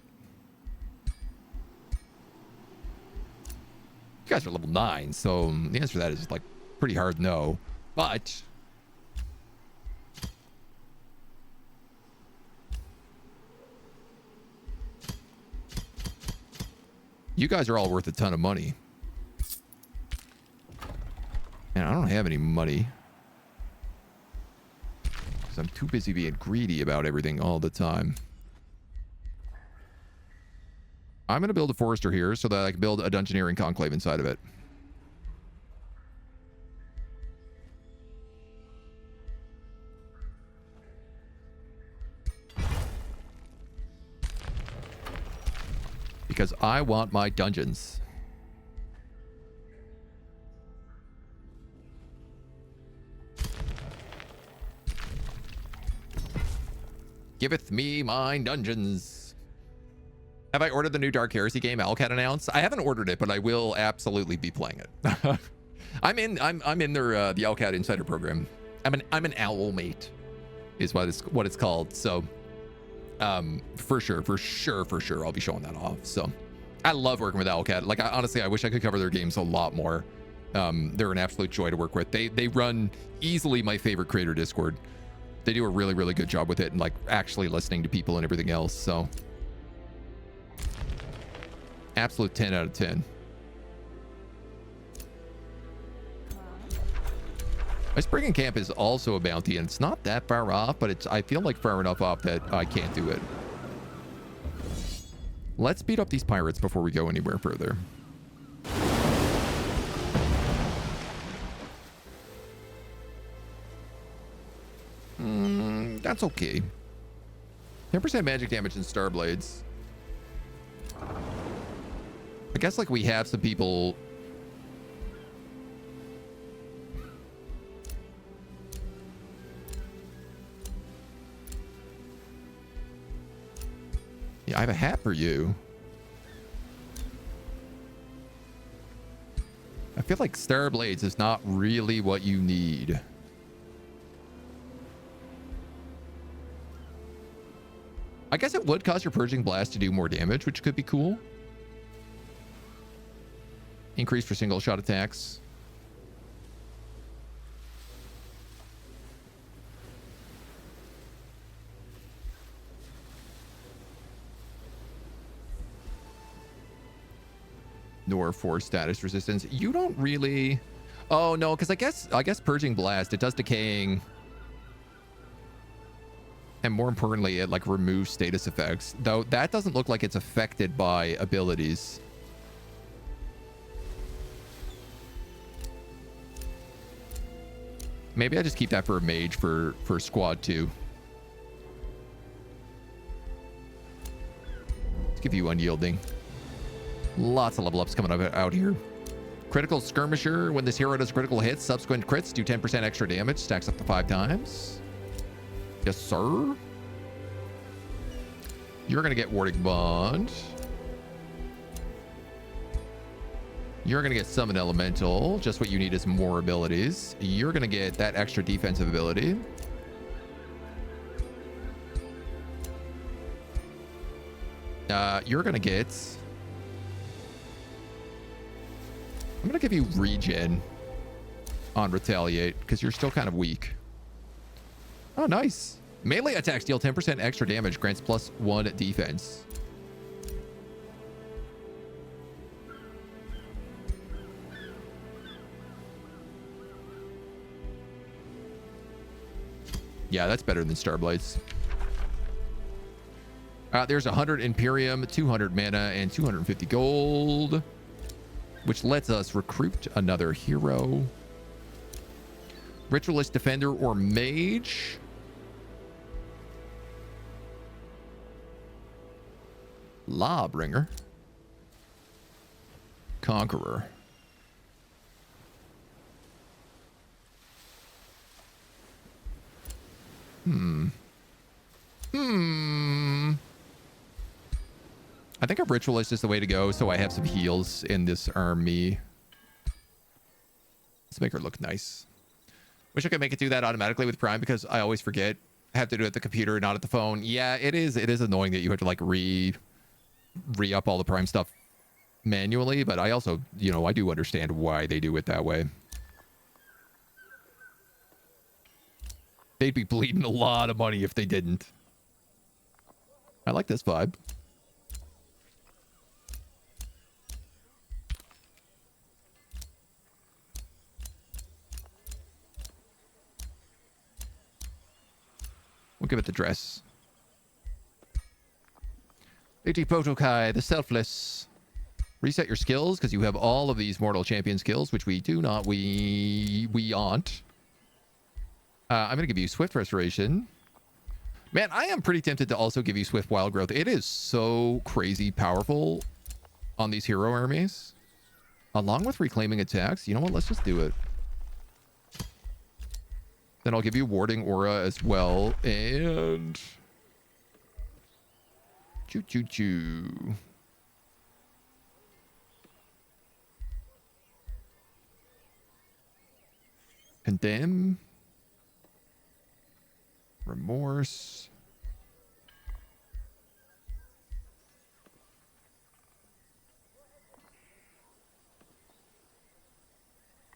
You guys are level 9, so the answer to that is like pretty hard no. But you guys are all worth a ton of money. And I don't have any money. Because I'm too busy being greedy about everything all the time. I'm going to build a forester here so that I can build a dungeoneering conclave inside of it. Because I want my dungeons. Giveth me mine dungeons. Have I ordered the new Dark Heresy game Owlcat announced? I haven't ordered it, but I will absolutely be playing it. I'm in their the Owlcat Insider program. I'm an owl mate, is what it's called. So for sure I'll be showing that off. So I love working with Owlcat. Like honestly, I wish I could cover their games a lot more. They're an absolute joy to work with. They run easily my favorite creator Discord. They do a really, really good job with it and like actually listening to people and everything else. So absolute 10 out of 10. My Spring Camp is also a bounty, and it's not that far off, but I feel like far enough off that I can't do it. Let's beat up these pirates before we go anywhere further. That's okay. 10% magic damage in Star Blades. I guess like we have some people I have a hat for you. I feel like Star Blades is not really what you need. I guess it would cause your Purging Blast to do more damage, which could be cool. Increase for single shot attacks. Nor force status resistance. You don't really... Oh, no, because I guess Purging Blast, it does decaying. And more importantly, it like removes status effects. Though that doesn't look like it's affected by abilities. Maybe I just keep that for a mage for squad 2. Let's give you unyielding. Lots of level ups coming up out here. Critical skirmisher. When this hero does critical hits, subsequent crits do 10% extra damage. Stacks up to 5 times. Yes, sir. You're going to get Warding Bond. You're going to get Summon Elemental. Just what you need is more abilities. You're going to get that extra defensive ability. You're going to get... I'm going to give you regen on Retaliate because you're still kind of weak. Oh, nice. Melee attacks deal 10% extra damage, grants +1 defense. Yeah, that's better than Starblades. There's 100 Imperium, 200 mana, and 250 gold, which lets us recruit another hero. Ritualist, Defender, or Mage. Lawbringer. Conqueror. I think a Ritualist is the way to go, so I have some heals in this army. Let's make her look nice. Wish I could make it do that automatically with Prime because I always forget. I have to do it at the computer, not at the phone. Yeah, it is annoying that you have to like re-up all the Prime stuff manually, but I also, you know, I do understand why they do it that way. They'd be bleeding a lot of money if they didn't. I like this vibe. We'll give it the dress. Lady Potokai, the Selfless. Reset your skills because you have all of these Mortal Champion skills, which we do not. We aren't. I'm going to give you Swift Restoration. Man, I am pretty tempted to also give you Swift Wild Growth. It is so crazy powerful on these hero armies. Along with Reclaiming Attacks. You know what? Let's just do it. Then I'll give you Warding Aura as well. And... Choo-choo-choo. Condemn. Remorse.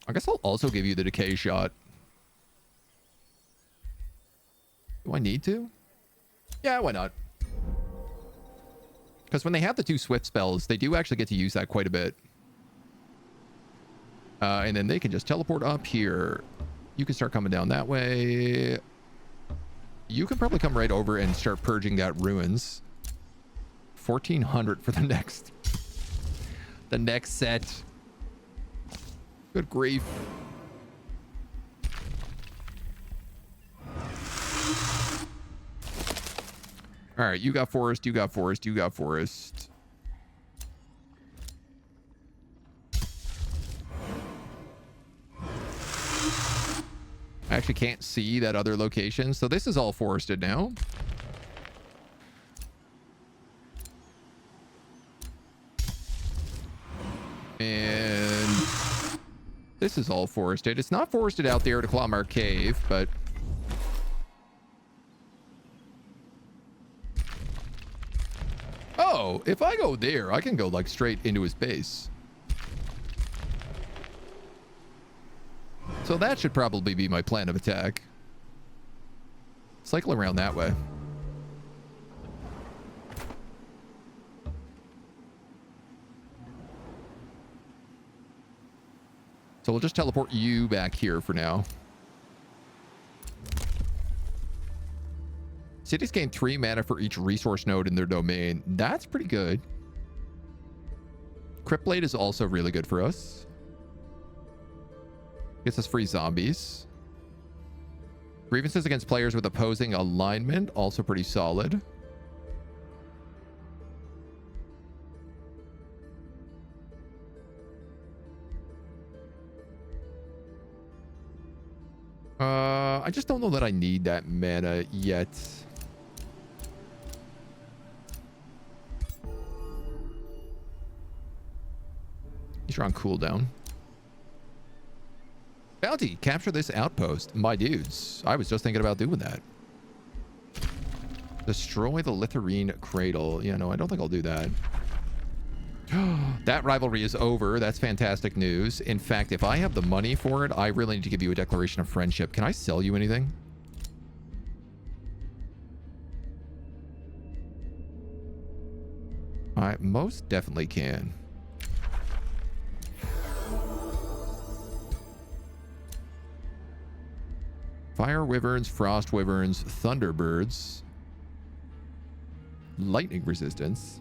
I guess I'll also give you the Decay Shot. Do I need to? Yeah, why not? Because when they have the 2 Swift spells, they do actually get to use that quite a bit. And then they can just teleport up here. You can start coming down that way. You can probably come right over and start purging that ruins. 1,400 for the next set. Good grief. All right, you got forest, you got forest, you got forest. I actually can't see that other location, so this is all forested now. And this is all forested. It's not forested out there to Clawmark Cave, but... Oh, if I go there, I can go like straight into his base. So that should probably be my plan of attack. Cycle around that way. So we'll just teleport you back here for now. Cities gain 3 mana for each resource node in their domain. That's pretty good. Crypt Blade is also really good for us. Gets us free zombies. Grievances against players with opposing alignment, also pretty solid. I just don't know that I need that mana yet. These are on cooldown. Bounty, capture this outpost. My dudes, I was just thinking about doing that. Destroy the Litharine Cradle. Yeah, no, I don't think I'll do that. That rivalry is over. That's fantastic news. In fact, if I have the money for it, I really need to give you a declaration of friendship. Can I sell you anything? I most definitely can. Fire Wyverns, Frost Wyverns, Thunderbirds, Lightning Resistance.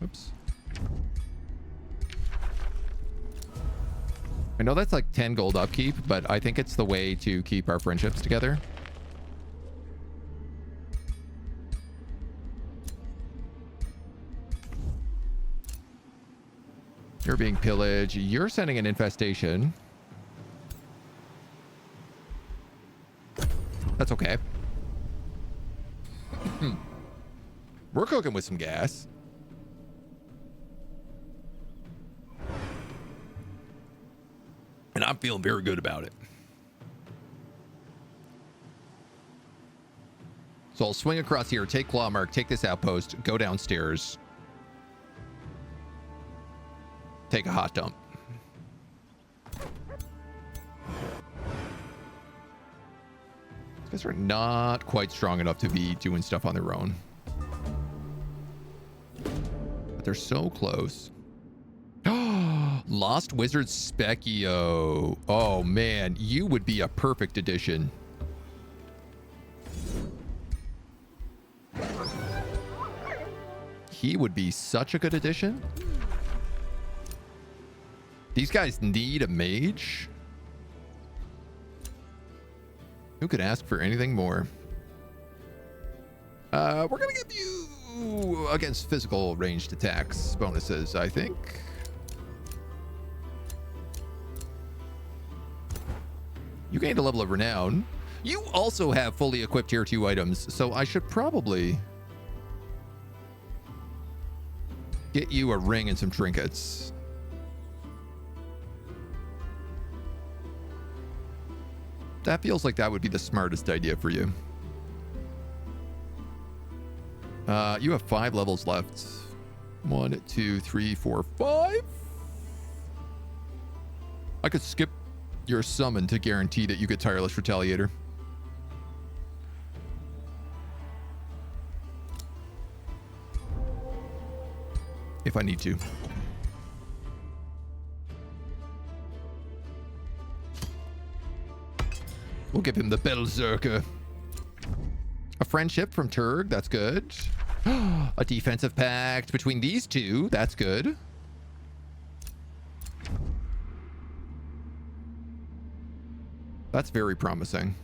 Oops. I know that's like 10 gold upkeep, but I think it's the way to keep our friendships together. You're being pillaged. You're sending an infestation. That's okay. We're cooking with some gas. And I'm feeling very good about it. So I'll swing across here, take Clawmark, take this outpost, go downstairs. Take a hot dump. These guys are not quite strong enough to be doing stuff on their own. But they're so close. Lost Wizard Specchio. Oh man, you would be a perfect addition. He would be such a good addition. These guys need a mage. Who could ask for anything more? We're gonna give you against physical ranged attacks bonuses, I think. You gained a level of renown. You also have fully equipped tier 2 items, so I should probably get you a ring and some trinkets. That feels like that would be the smartest idea for you. You have 5 levels left. 1, 2, 3, 4, 5. I could skip your summon to guarantee that you get Tireless Retaliator. If I need to. We'll give him the Berserker. A friendship from Turg, that's good. A defensive pact between these two, that's good. That's very promising.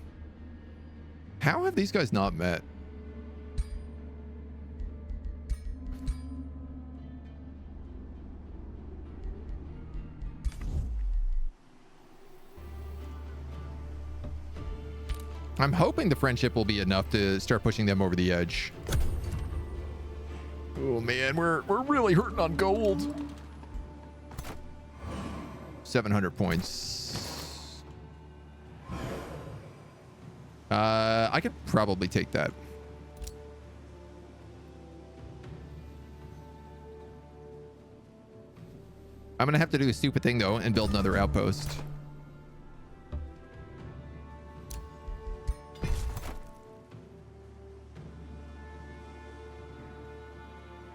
How have these guys not met? I'm hoping the friendship will be enough to start pushing them over the edge. Oh man, we're really hurting on gold. 700 points. I could probably take that. I'm gonna have to do a stupid thing though and build another outpost.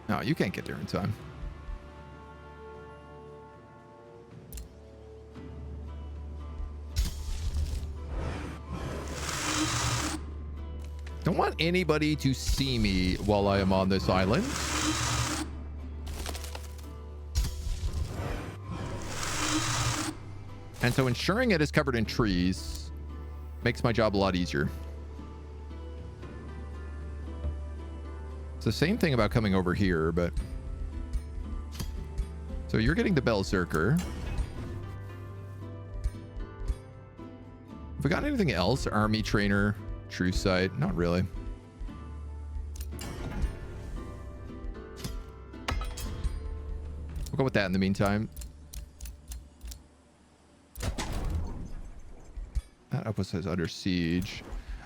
No, you can't get there in time. Don't want anybody to see me while I am on this island. And so ensuring it is covered in trees makes my job a lot easier. It's the same thing about coming over here, but... So you're getting the Berserker. Have we got anything else? Army Trainer, True Sight? Not really. We'll go with that in the meantime. That outpost says under siege.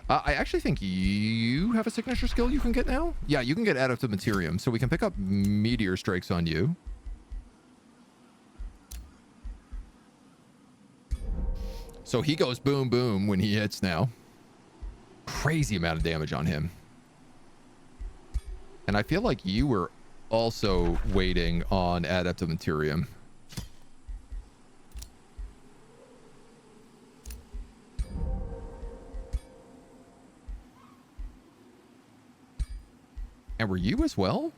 I actually think you have a signature skill you can get now. Yeah, you can get Adaptive Materium, so we can pick up Meteor Strikes on you. So he goes boom, boom when he hits now. Crazy amount of damage on him. And I feel like you were also waiting on Adaptive Materium. And were you as well?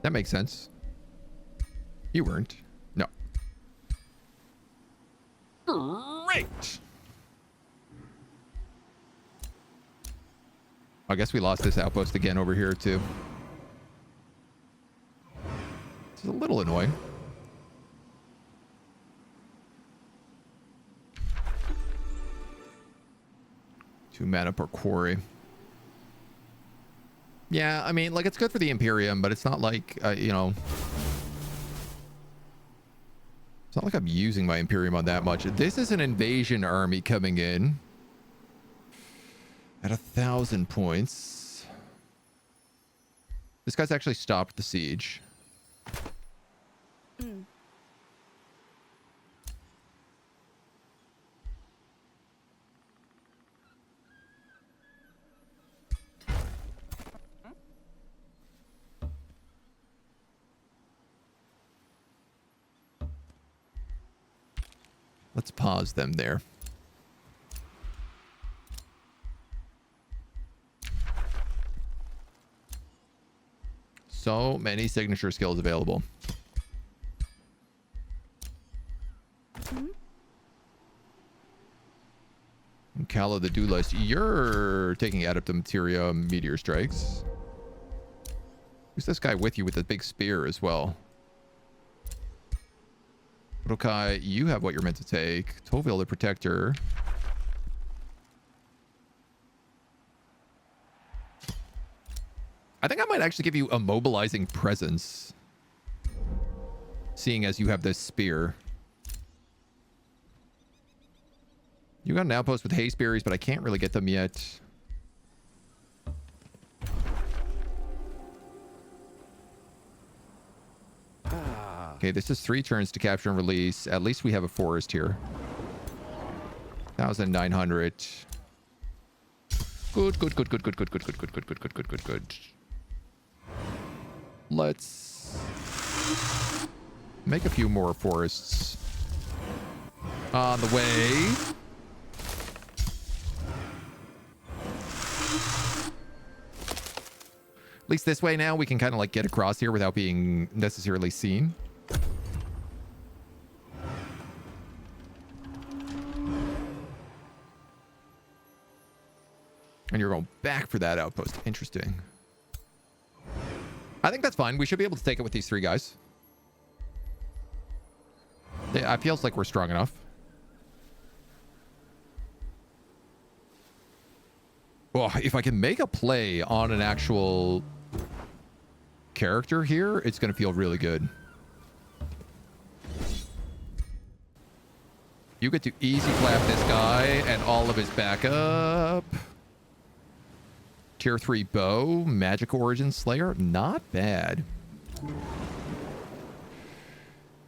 That makes sense. You weren't. No. Great. I guess we lost this outpost again over here too. It's a little annoying. 2 mana per quarry. Yeah, I mean, like, it's good for the Imperium, but it's not like, you know... It's not like I'm using my Imperium on that much. This is an invasion army coming in. At 1,000 points. This guy's actually stopped the siege. Let's pause them there. So many signature skills available. Kala the Duelist, you're taking Adaptive Materium Meteor Strikes. Who's this guy with you with the big spear as well? Rokai, you have what you're meant to take. Tovil the Protector. I think I might actually give you a mobilizing presence. Seeing as you have this spear. You got an outpost with haste berries, but I can't really get them yet. Okay, this is 3 turns to capture and release. At least we have a forest here. 1,900. Good. Let's make a few more forests on the way. At least this way now we can kind of like get across here without being necessarily seen. And you're going back for that outpost. Interesting. I think that's fine. We should be able to take it with these 3 guys. Yeah, it feels like we're strong enough. Oh, if I can make a play on an actual character here, it's going to feel really good. You get to easy clap this guy and all of his backup. Tier 3 bow, magic origin slayer, not bad.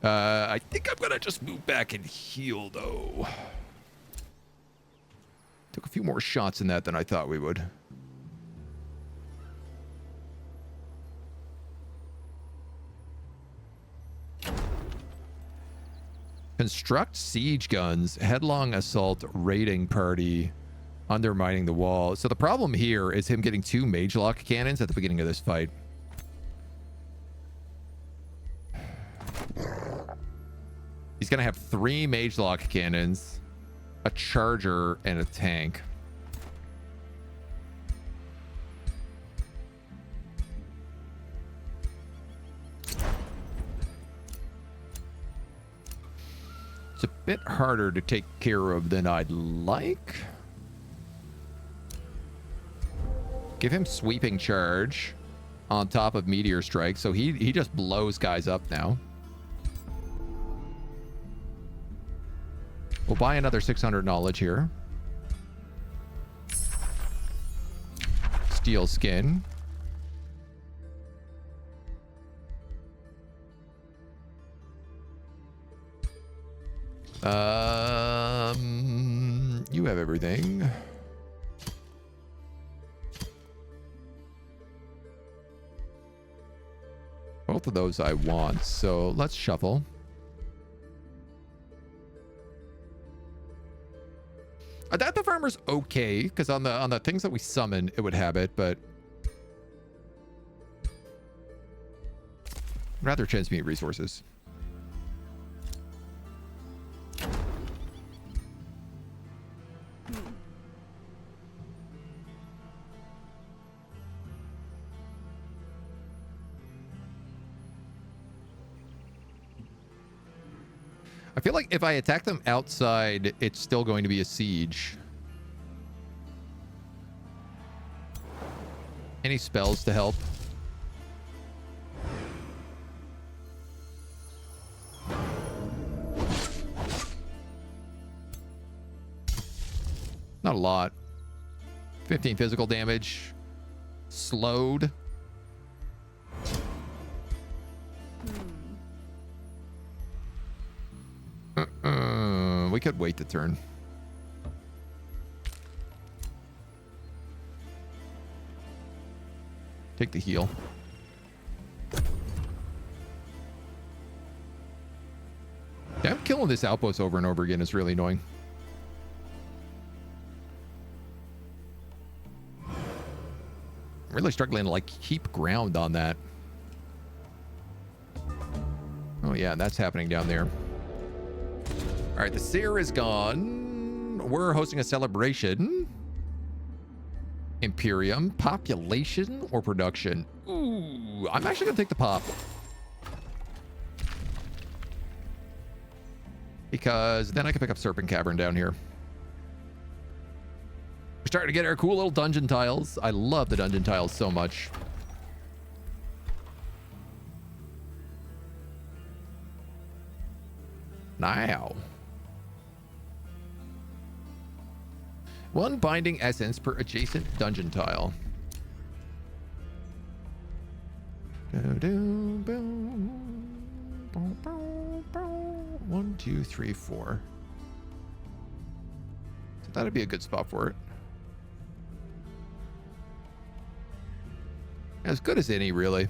I think I'm gonna just move back and heal though. Took a few more shots in that than I thought we would. Construct siege guns, headlong assault, raiding party, undermining the wall. So the problem here is him getting 2 mage lock cannons at the beginning of this fight. He's going to have 3 mage lock cannons, a charger, and a tank. It's a bit harder to take care of than I'd like. Give him sweeping charge on top of meteor strike, so he just blows guys up now. We'll buy another 600 knowledge here. Steel skin. You have everything. Both of those I want, so let's shuffle. That the farmer's okay, because on the things that we summon, it would have it, but rather transmute resources. I feel like if I attack them outside, it's still going to be a siege. Any spells to help? Not a lot. 15 physical damage. Slowed. We could wait the turn. Take the heal. Damn, killing this outpost over and over again is really annoying. Really struggling to like keep ground on that. Oh yeah, that's happening down there. All right, the seer is gone. We're hosting a celebration. Imperium, population or production? Ooh, I'm actually gonna take the pop. Because then I can pick up Serpent Cavern down here. We're starting to get our cool little dungeon tiles. I love the dungeon tiles so much. Now. 1 binding essence per adjacent dungeon tile. 1, 2, 3, 4. So that'd be a good spot for it. As good as any, really.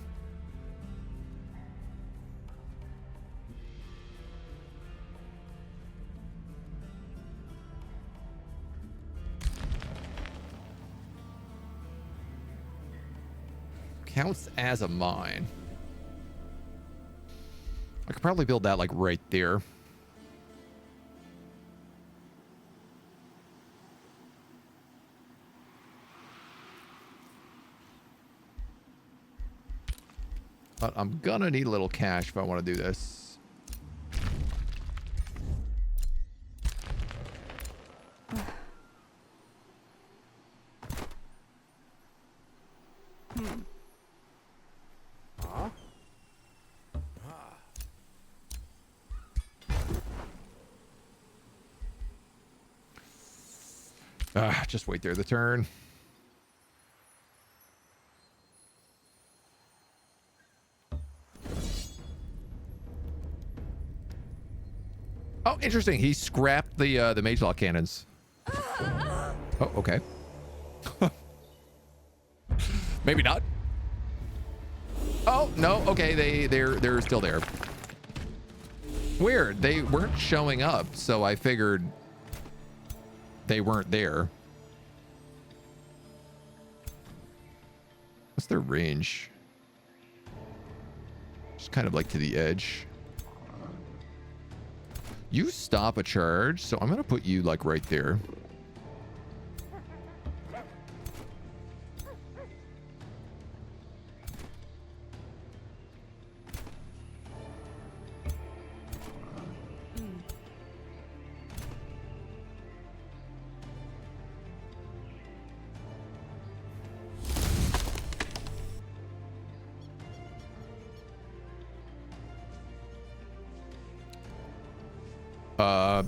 Counts as a mine. I could probably build that like right there. But I'm gonna need a little cash if I want to do this. Just wait there the turn. Oh, interesting. He scrapped the mage lock cannons. Oh, okay. Maybe not. Oh, no. Okay, they're still there. Weird. They weren't showing up, so I figured they weren't there. What's their range? Just kind of like to the edge. You stop a charge, so I'm going to put you like right there.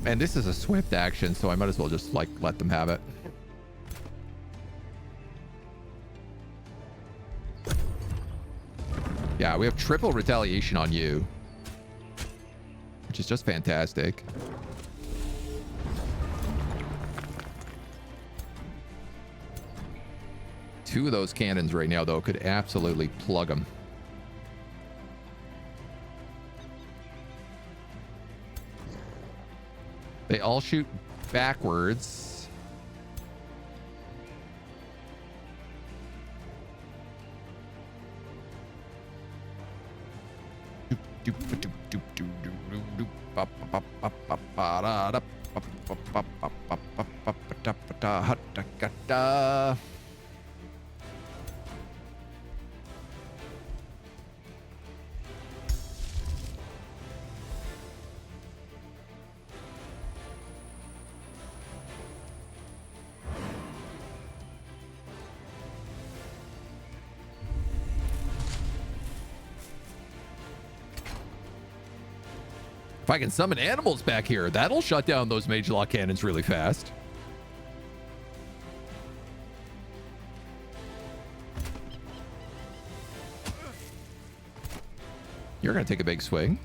And this is a swift action, so I might as well just like let them have it. Yeah, we have triple retaliation on you, which is just fantastic. Two of those cannons right now, though, could absolutely plug them. They all shoot backwards. If I can summon animals back here, that'll shut down those mage lock cannons really fast. You're going to take a big swing.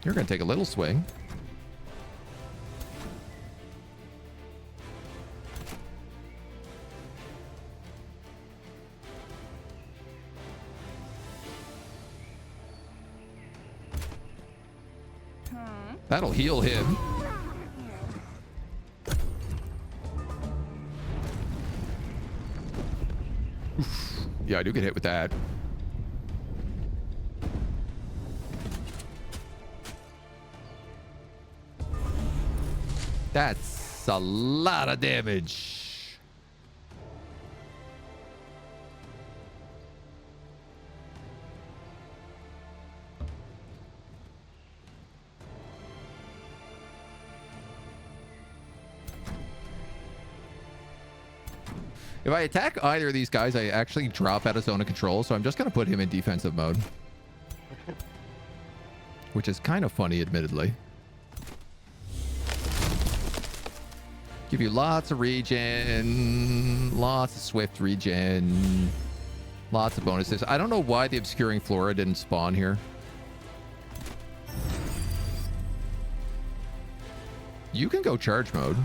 You're going to take a little swing. That'll heal him. Oof. Yeah, I do get hit with that. That's a lot of damage. If I attack either of these guys, I actually drop out of zone of control, so I'm just going to put him in defensive mode. Which is kind of funny, admittedly. Give you lots of regen, lots of swift regen, lots of bonuses. I don't know why the Obscuring Flora didn't spawn here. You can go charge mode.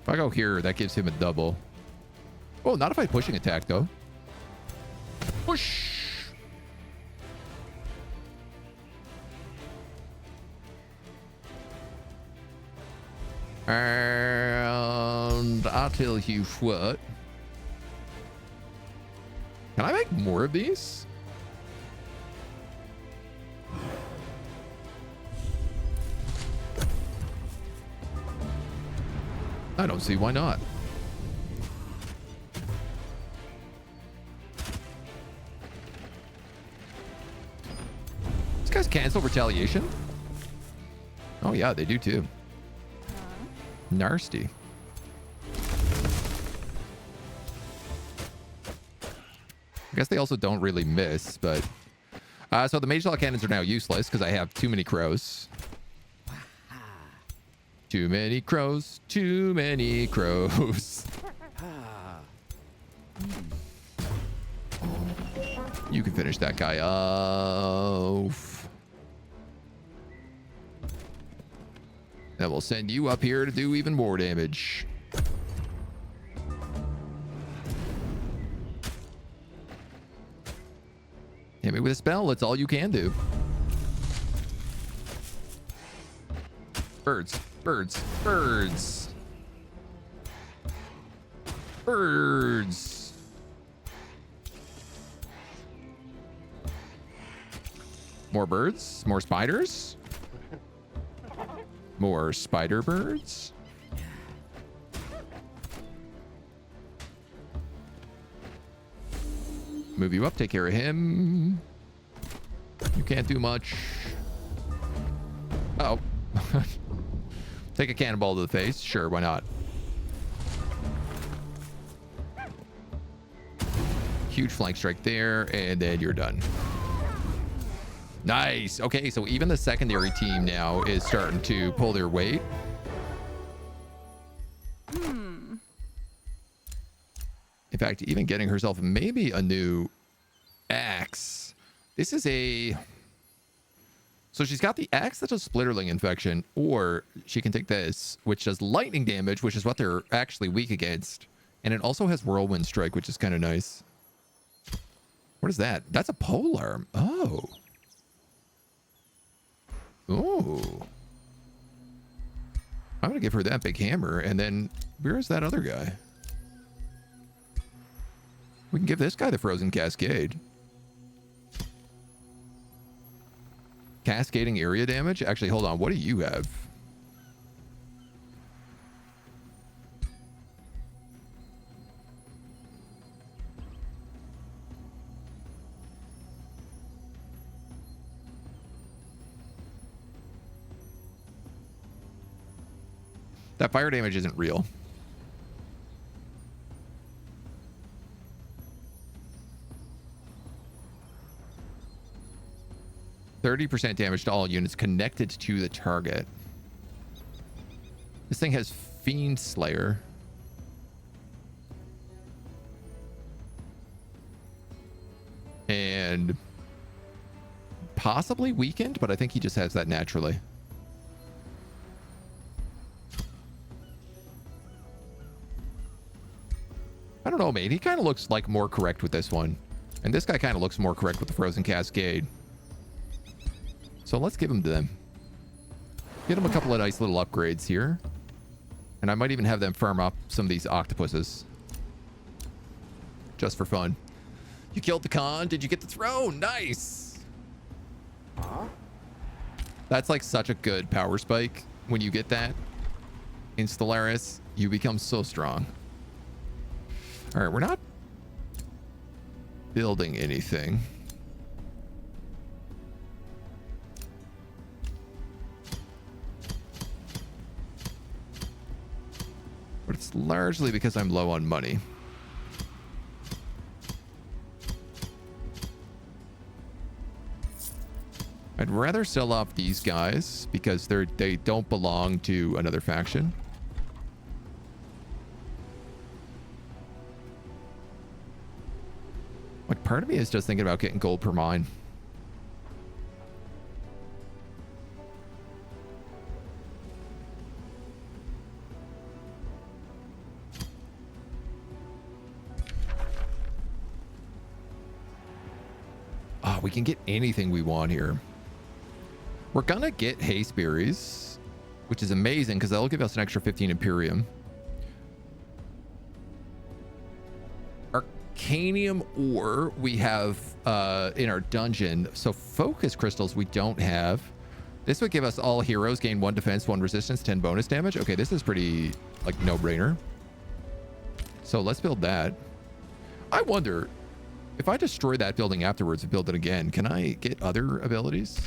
If I go here, that gives him a double. Oh, not if I pushing attack, though. Push! And And I'll tell you what. Can I make more of these? I don't see why not. These guys cancel retaliation? Oh yeah, they do too. Nasty. I guess they also don't really miss, but... so the Mage Law Cannons are now useless because I have too many crows. Too many crows. Too many crows. You can finish that guy off. Then we'll send you up here to do even more damage. Hit me with a spell. That's all you can do. Birds. Birds. Birds. Birds. More birds. More spiders. More spider birds. Move you up, take care of him. You can't do much. Uh oh. Take a cannonball to the face. Sure, why not? Huge flank strike there, and then you're done. Nice. Okay, so even the secondary team now is starting to pull their weight. In fact, even getting herself maybe a new axe. This is a... So she's got the axe that does Splitterling Infection, or she can take this, which does lightning damage, which is what they're actually weak against. And it also has Whirlwind Strike, which is kind of nice. What is that? That's a polearm. Oh. Oh. I'm going to give her that big hammer, and then where is that other guy? We can give this guy the Frozen Cascade. Cascading area damage? Actually, hold on. What do you have? That fire damage isn't real. %30 damage to all units connected to the target. This thing has Fiend Slayer. And possibly weakened, but I think he just has that naturally. I don't know, mate. He kind of looks like more correct with this one. And this guy kind of looks more correct with the Frozen Cascade. So let's give them to them. Get them a couple of nice little upgrades here. And I might even have them farm up some of these octopuses. Just for fun. You killed the Khan. Did you get the throne? Nice. Huh? That's like such a good power spike. When you get that in Stellaris, you become so strong. All right, we're not building anything. But it's largely because I'm low on money. I'd rather sell off these guys because they don't belong to another faction. Like, part of me is just thinking about getting gold per mine. Oh, we can get anything we want here. We're gonna get haste berries, which is amazing because that'll give us an extra 15 Imperium. arcanium ore we have in our dungeon. So focus crystals we don't have. This would give us all heroes gain 1 defense, 1 resistance, 10 bonus damage. Okay, this is pretty like no-brainer. So let's build that. I wonder if I destroy that building afterwards and build it again, can I get other abilities?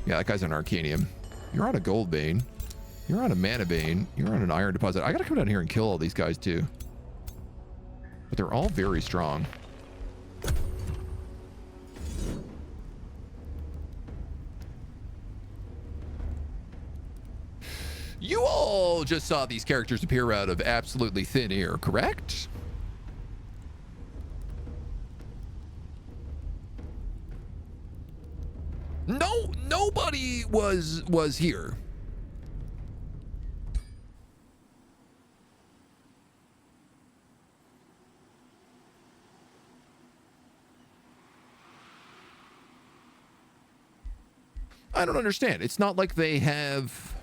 Yeah, that guy's an arcanium. You're on a gold vein. You're on a mana vein. You're on an iron deposit. I gotta come down here and kill all these guys too. But they're all very strong. You all just saw these characters appear out of absolutely thin air, correct? No, nobody was here. I don't understand. It's not like they have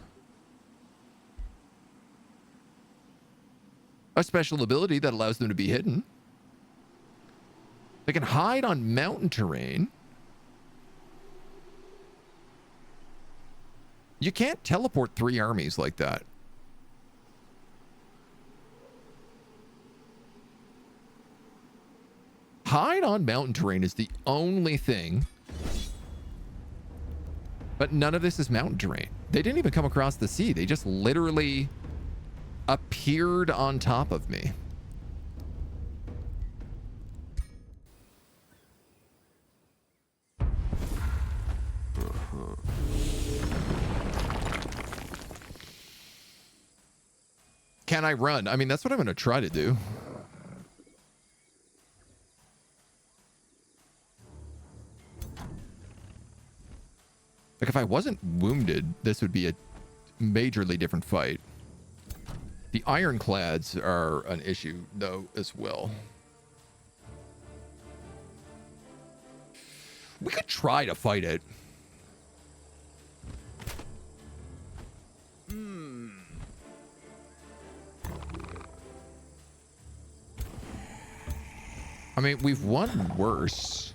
a special ability that allows them to be hidden. They can hide on mountain terrain. You can't teleport 3 armies like that. Hide on mountain terrain is the only thing. But none of this is mountain terrain. They didn't even come across the sea. They just literally appeared on top of me. Can I run? I mean, that's what I'm going to try to do. Like, if I wasn't wounded, this would be a majorly different fight. The ironclads are an issue, though, as well. We could try to fight it. I mean, we've won worse.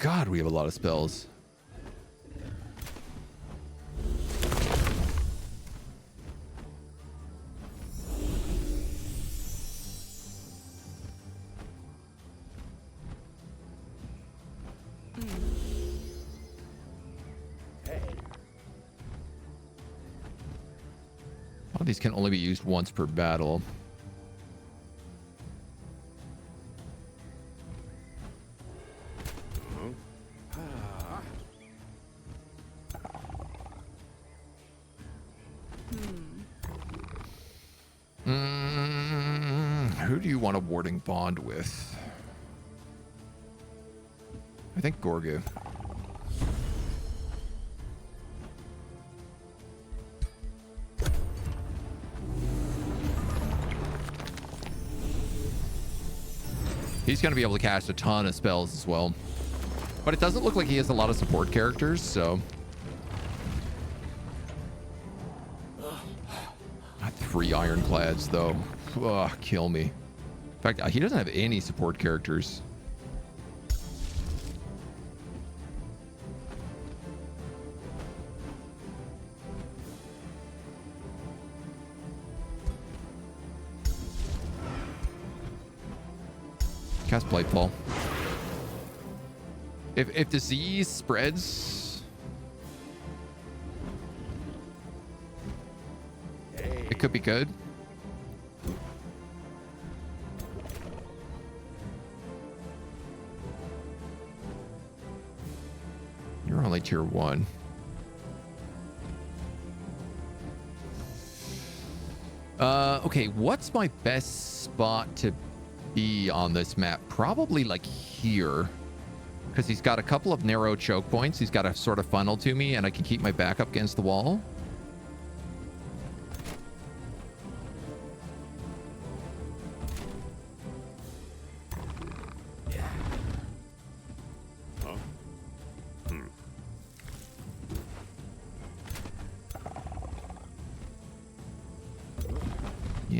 God, we have a lot of spells. All these can only be used once per battle. Who do you want a warding bond with? I think Gorgu. He's going to be able to cast a ton of spells as well. But it doesn't look like he has a lot of support characters, so... 3 ironclads, though. Ugh, kill me. In fact, he doesn't have any support characters. Cast Blightfall. If disease spreads, it could be good. You're only tier 1. Okay, what's my best spot to be on this map? Probably like here, because he's got a couple of narrow choke points. He's got a sort of funnel to me, and I can keep my back up against the wall.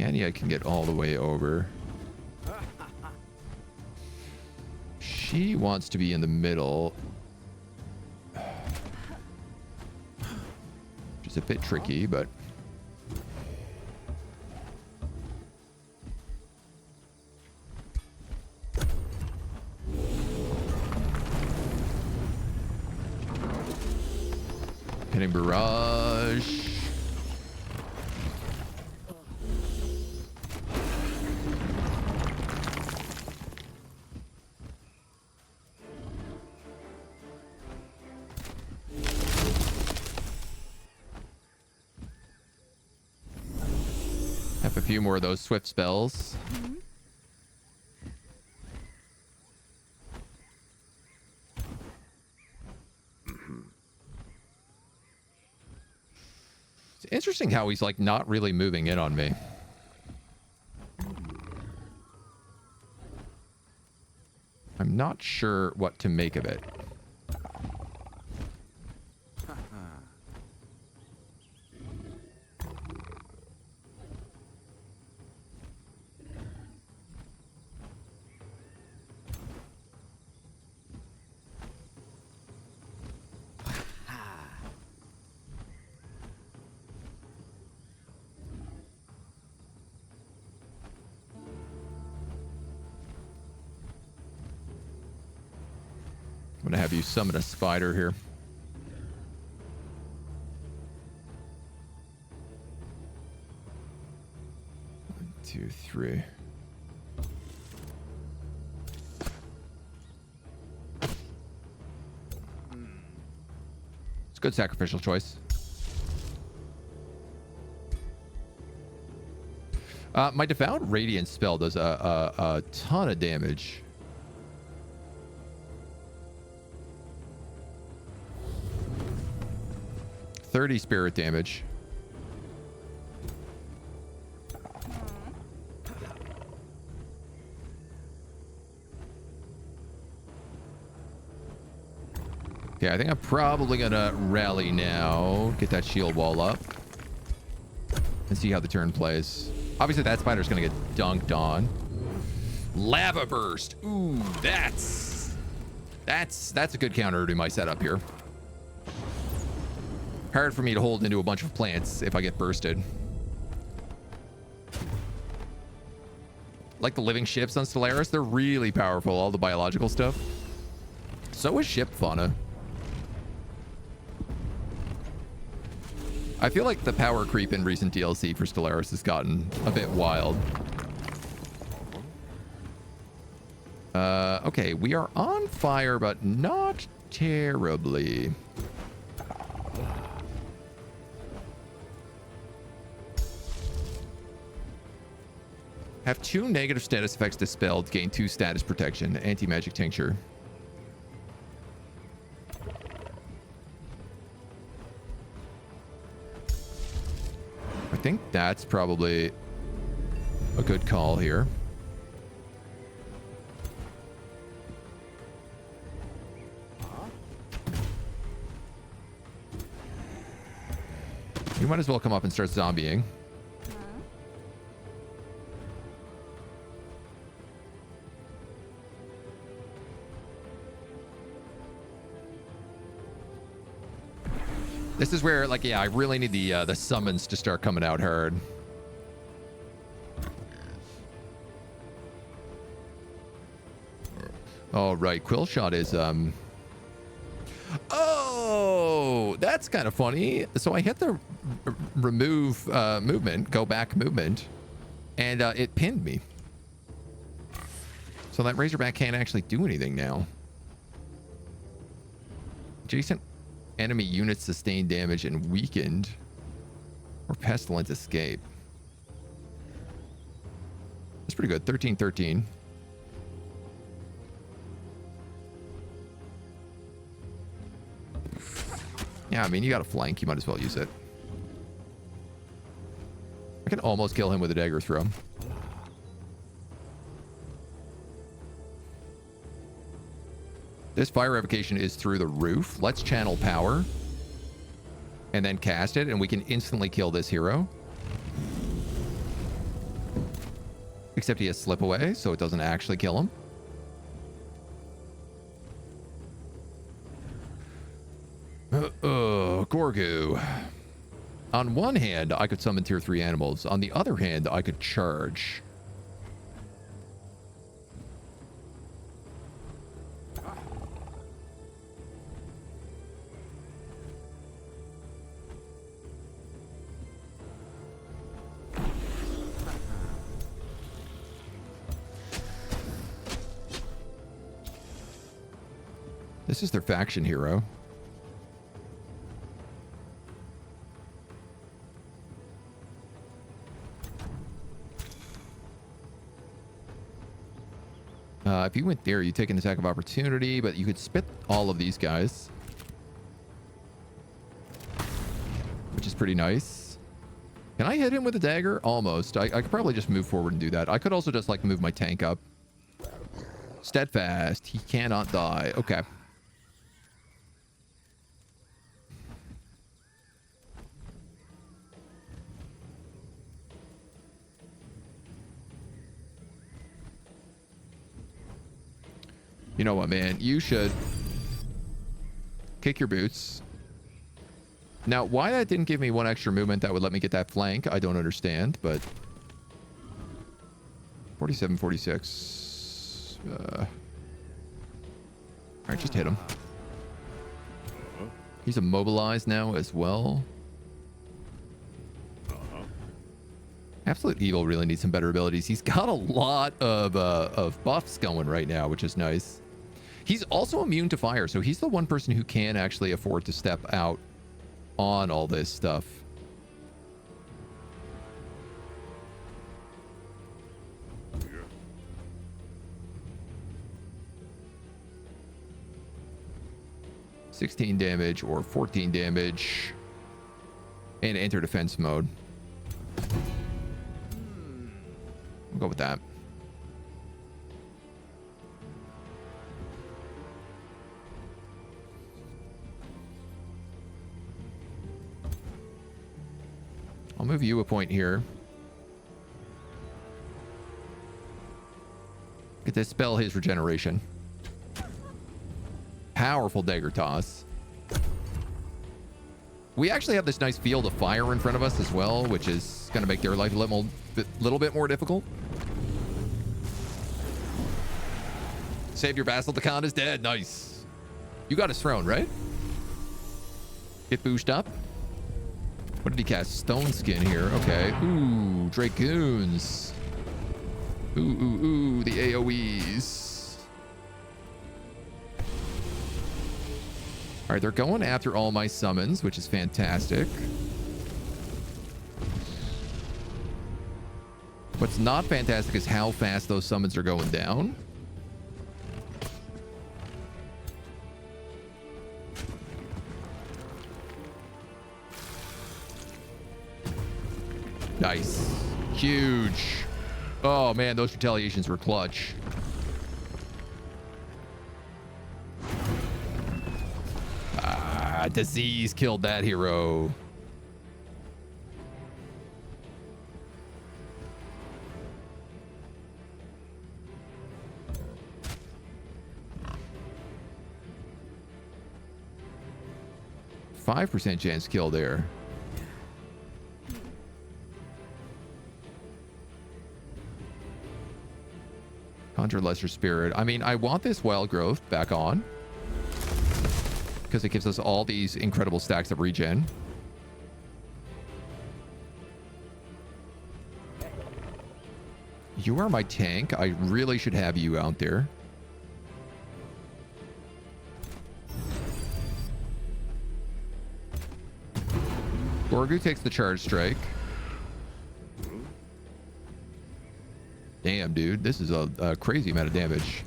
Anya can get all the way over. She wants to be in the middle. Which is a bit tricky, but... Hitting barrage. Have a few more of those swift spells. It's interesting how he's like not really moving in on me. I'm not sure what to make of it. I'm gonna have you summon a spider here. One, two, three. It's a good sacrificial choice. My Devout Radiance spell does a ton of damage. $30 spirit damage. Okay, I think I'm probably gonna rally now, get that shield wall up, and see how the turn plays. Obviously, that spider's gonna get dunked on. Lava burst. Ooh, that's a good counter to my setup here. Hard for me to hold into a bunch of plants if I get bursted. Like the living ships on Stellaris, they're really powerful, all the biological stuff. So is ship fauna. I feel like the power creep in recent DLC for Stellaris has gotten a bit wild. Okay, we are on fire, but not terribly. Have 2 negative status effects dispelled, gain 2 status protection, anti-magic tincture. I think that's probably a good call here. You might as well come up and start zombieing. This is where, like, yeah, I really need the summons to start coming out hard. All right, Quill Shot is Oh, that's kind of funny. So I hit the remove movement, go back movement, and it pinned me. So that Razorback can't actually do anything now. Adjacent enemy units sustain damage and weakened, or pestilence escape. That's pretty good. 13-13. Yeah, I mean, you got a flank. You might as well use it. I can almost kill him with a dagger throw. This fire revocation is through the roof. Let's channel power and then cast it, and we can instantly kill this hero. Except he has slip away, so it doesn't actually kill him. Gorgu. On one hand, I could summon tier 3 animals. On the other hand, I could charge. This is their faction hero. If you went there, you take an attack of opportunity, but you could spit all of these guys, which is pretty nice. Can I hit him with a dagger? Almost. I could probably just move forward and do that. I could also just like move my tank up. Steadfast. He cannot die. Okay. You know what, man? You should kick your boots. Now, why that didn't give me one extra movement that would let me get that flank, I don't understand, but 47, 46. All right, just hit him. He's immobilized now as well. Absolute Evil really needs some better abilities. He's got a lot of buffs going right now, which is nice. He's also immune to fire, so he's the one person who can actually afford to step out on all this stuff. Yeah. 16 damage or 14 damage. And enter defense mode. We'll go with that. I'll move you a point here. Get to spell his regeneration. Powerful dagger toss. We actually have this nice field of fire in front of us as well, which is going to make their life a little bit more difficult. Save your vassal. The Khan is dead. Nice. You got his throne, right? Get boosted up. What did he cast? Stone Skin here. Okay. Ooh, Dragoons. Ooh, the AoEs. All right, they're going after all my summons, which is fantastic. What's not fantastic is how fast those summons are going down. Nice. Huge. Oh, man, those retaliations were clutch. Disease killed that hero. %5 chance kill there. Conjure Lesser Spirit. I mean, I want this Wild Growth back on, because it gives us all these incredible stacks of regen. You are my tank. I really should have you out there. Gorgu takes the charge strike. Damn, dude. This is a crazy amount of damage.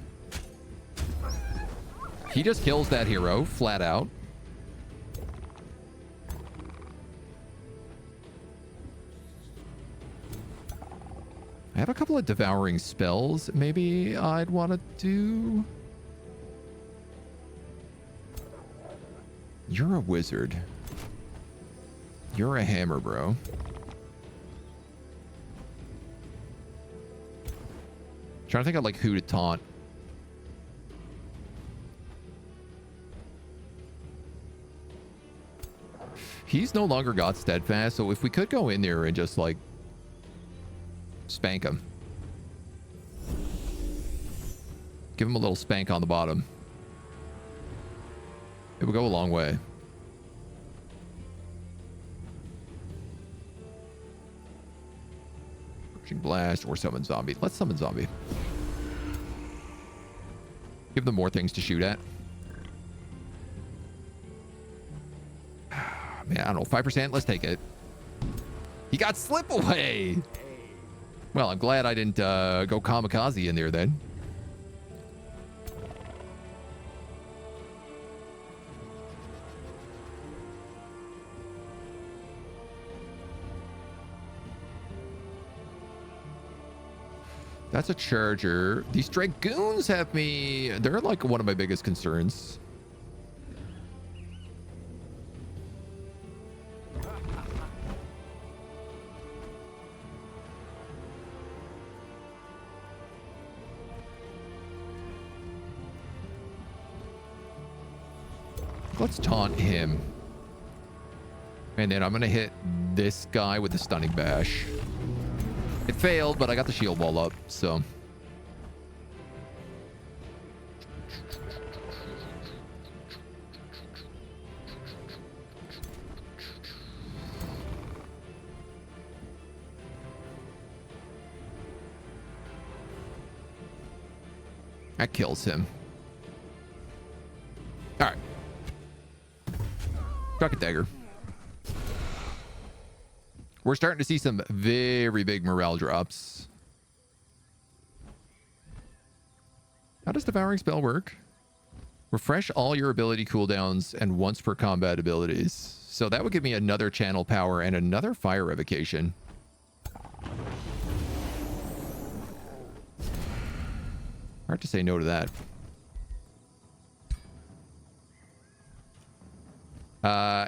He just kills that hero flat out. I have a couple of devouring spells maybe I'd want to do. You're a wizard. You're a hammer, bro. Trying to think of like who to taunt. He's no longer got steadfast, so if we could go in there and just like spank him. Give him a little spank on the bottom. It would go a long way. Pushing blast or summon zombie. Let's summon zombie. Give them more things to shoot at. Man, I don't know. 5%? Let's take it. He got slip away. Well, I'm glad I didn't go kamikaze in there then. That's a charger. These dragoons have me... They're like one of my biggest concerns. Let's taunt him. And then I'm going to hit this guy with the stunning bash. It failed, but I got the shield wall up, so... That kills him. All right. Bucket dagger. We're starting to see some very big morale drops. How does Devouring Spell work? Refresh all your ability cooldowns and once per combat abilities. So that would give me another channel power and another fire revocation. Hard to say no to that.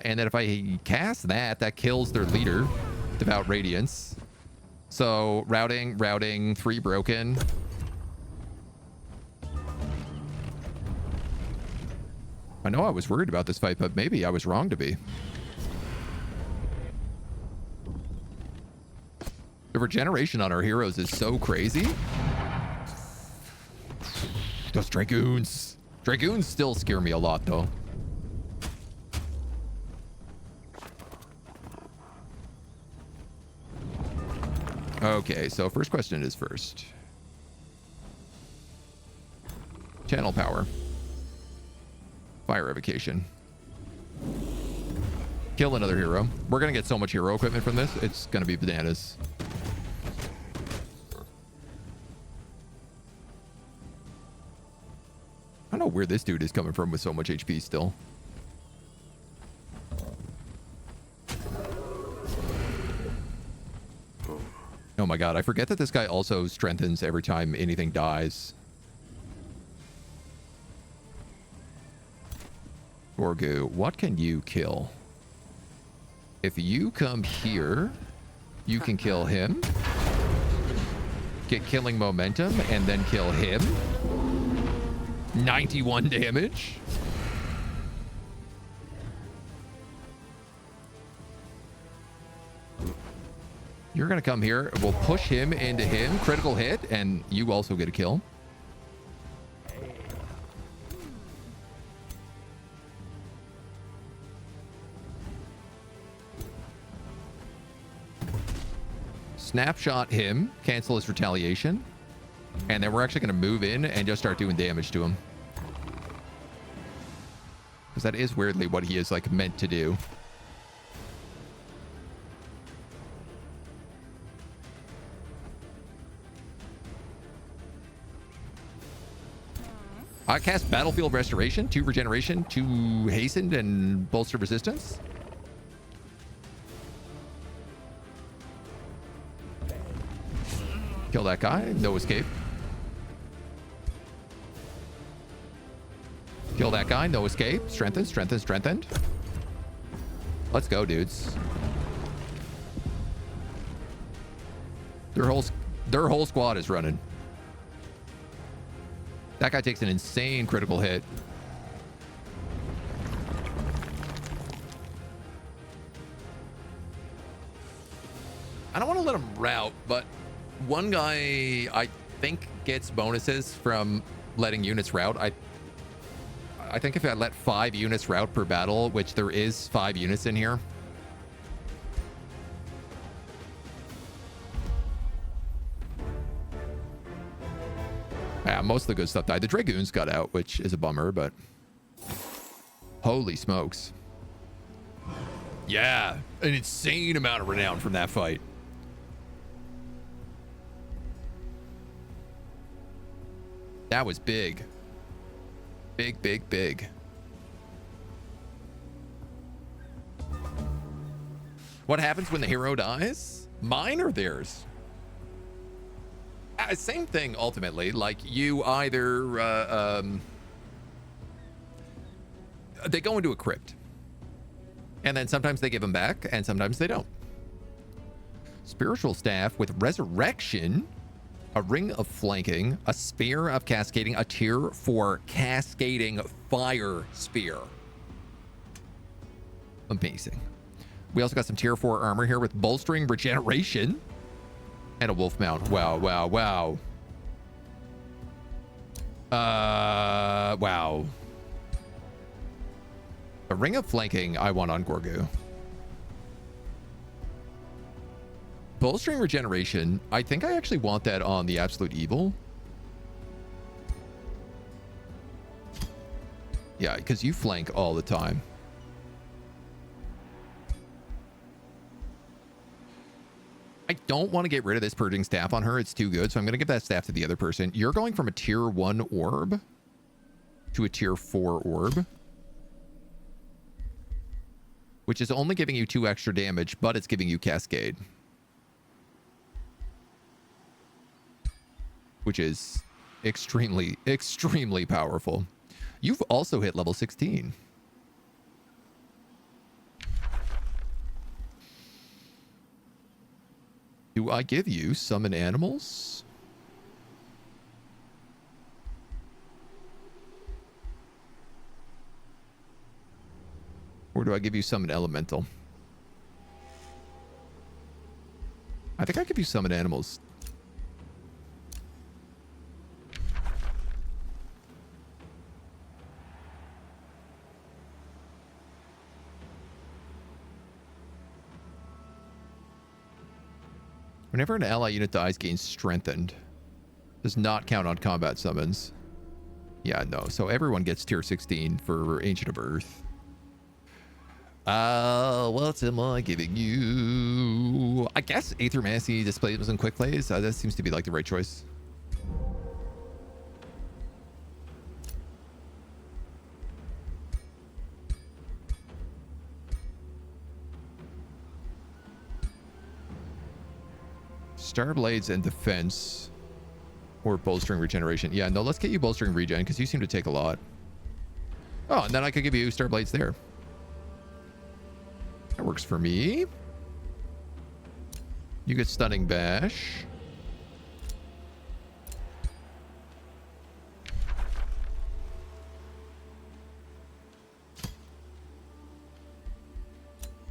And then if I cast that, that kills their leader, Devout Radiance. So routing, 3 broken. I know I was worried about this fight, but maybe I was wrong to be. The regeneration on our heroes is so crazy. Those Dragoons. Dragoons still scare me a lot, though. Okay, so first question is first. Channel power. Fire revocation. Kill another hero. We're going to get so much hero equipment from this. It's going to be bananas. I don't know where this dude is coming from with so much HP still. Oh my god, I forget that this guy also strengthens every time anything dies. Gorgu, what can you kill? If you come here, you can kill him. Get killing momentum and then kill him. 91 damage. You're going to come here. We'll push him into him. Critical hit, and you also get a kill. Snapshot him. Cancel his retaliation. And then we're actually going to move in and just start doing damage to him. Because that is weirdly what he is like meant to do. I cast Battlefield Restoration, 2 regeneration, 2 hastened, and bolster resistance. Kill that guy, no escape. Kill that guy, no escape. Strengthened, strengthened, strengthened. Let's go, dudes. Their whole squad is running. That guy takes an insane critical hit. I don't want to let him route, but one guy I think gets bonuses from letting units route. I think if I let 5 units route per battle, which there is 5 units in here. Yeah, most of the good stuff died. The Dragoons got out, which is a bummer, but holy smokes. Yeah, an insane amount of renown from that fight. That was big. Big, big, big. What happens when the hero dies? Mine or theirs? Same thing, ultimately. Like, you either... they go into a crypt. And then sometimes they give them back, and sometimes they don't. Spiritual staff with resurrection, a ring of flanking, a spear of cascading, a tier 4 cascading fire spear. Amazing. We also got some tier 4 armor here with bolstering regeneration and a wolf mount. Wow, wow, wow. Wow. A ring of flanking I want on Gorgu. Bolstering regeneration, I think I actually want that on the Absolute Evil. Yeah, because you flank all the time. I don't want to get rid of this purging staff on her. It's too good, so I'm going to give that staff to the other person. You're going from a tier 1 orb to a tier 4 orb, which is only giving you 2 extra damage, but it's giving you cascade, which is extremely, extremely powerful. You've also hit level 16. Do I give you summon animals? Or do I give you summon elemental? I think I give you summon animals. Whenever an ally unit dies, gains strengthened. Does not count on combat summons. Yeah, no. So everyone gets tier 16 for Ancient of Earth. What am I giving you? I guess Aether Massey displays and quick plays. That seems to be like the right choice. Star Blades and defense, or bolstering regeneration. Yeah, no, let's get you bolstering regen because you seem to take a lot. Oh, and then I could give you Star Blades there. That works for me. You get stunning bash.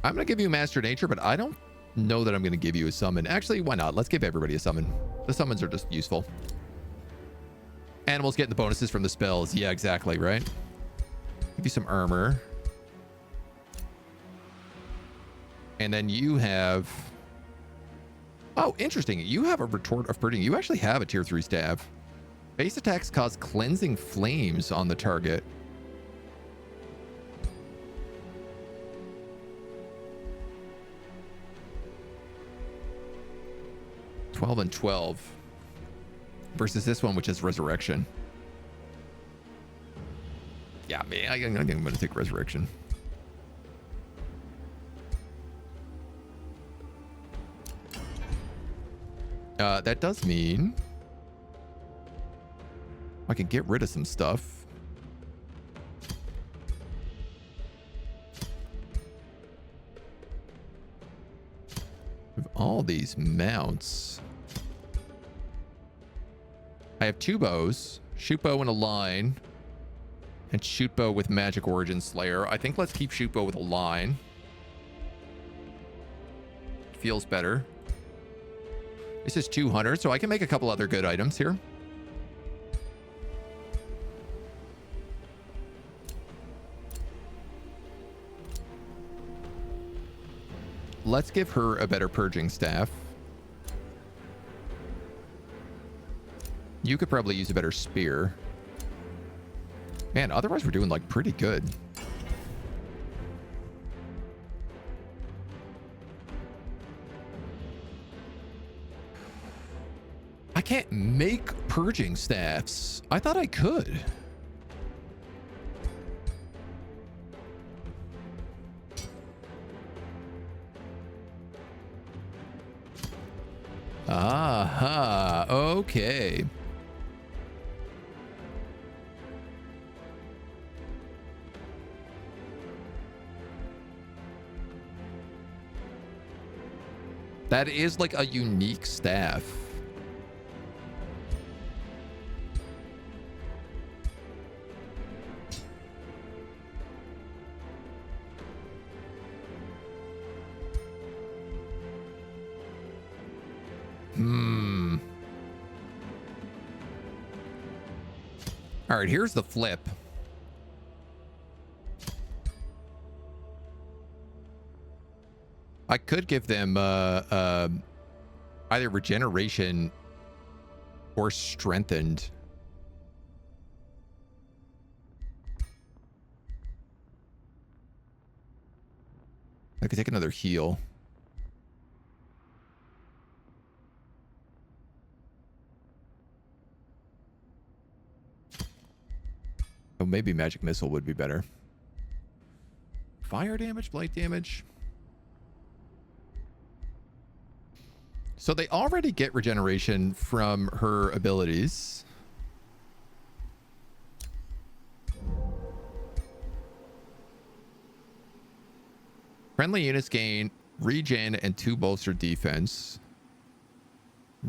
I'm gonna give you Master Nature, but I don't know that I'm going to give you a summon. Actually, why not? Let's give everybody a summon. The summons are just useful. Animals getting the bonuses from the spells. Yeah, exactly, right? Give you some armor. And then you have... Oh, interesting. You have a retort of purging. You actually have a tier 3 staff. Base attacks cause cleansing flames on the target. And 12 versus this one, which is resurrection. Yeah, man, I think I'm going to take resurrection. That does mean I can get rid of some stuff. With all these mounts, I have 2 bows, Shoot bow in a line. And shoot bow with magic origin slayer. I think let's keep shoot bow with a line. Feels better. This is 200, so I can make a couple other good items here. Let's give her a better purging staff. You could probably use a better spear. Man, otherwise we're doing like pretty good. I can't make purging staffs. I thought I could. Aha, okay. That is like a unique staff. All right, here's the flip. I could give them either regeneration or strengthened. I could take another heal. Oh, maybe magic missile would be better. Fire damage, blight damage. So they already get regeneration from her abilities. Friendly units gain regen and 2 bolstered defense.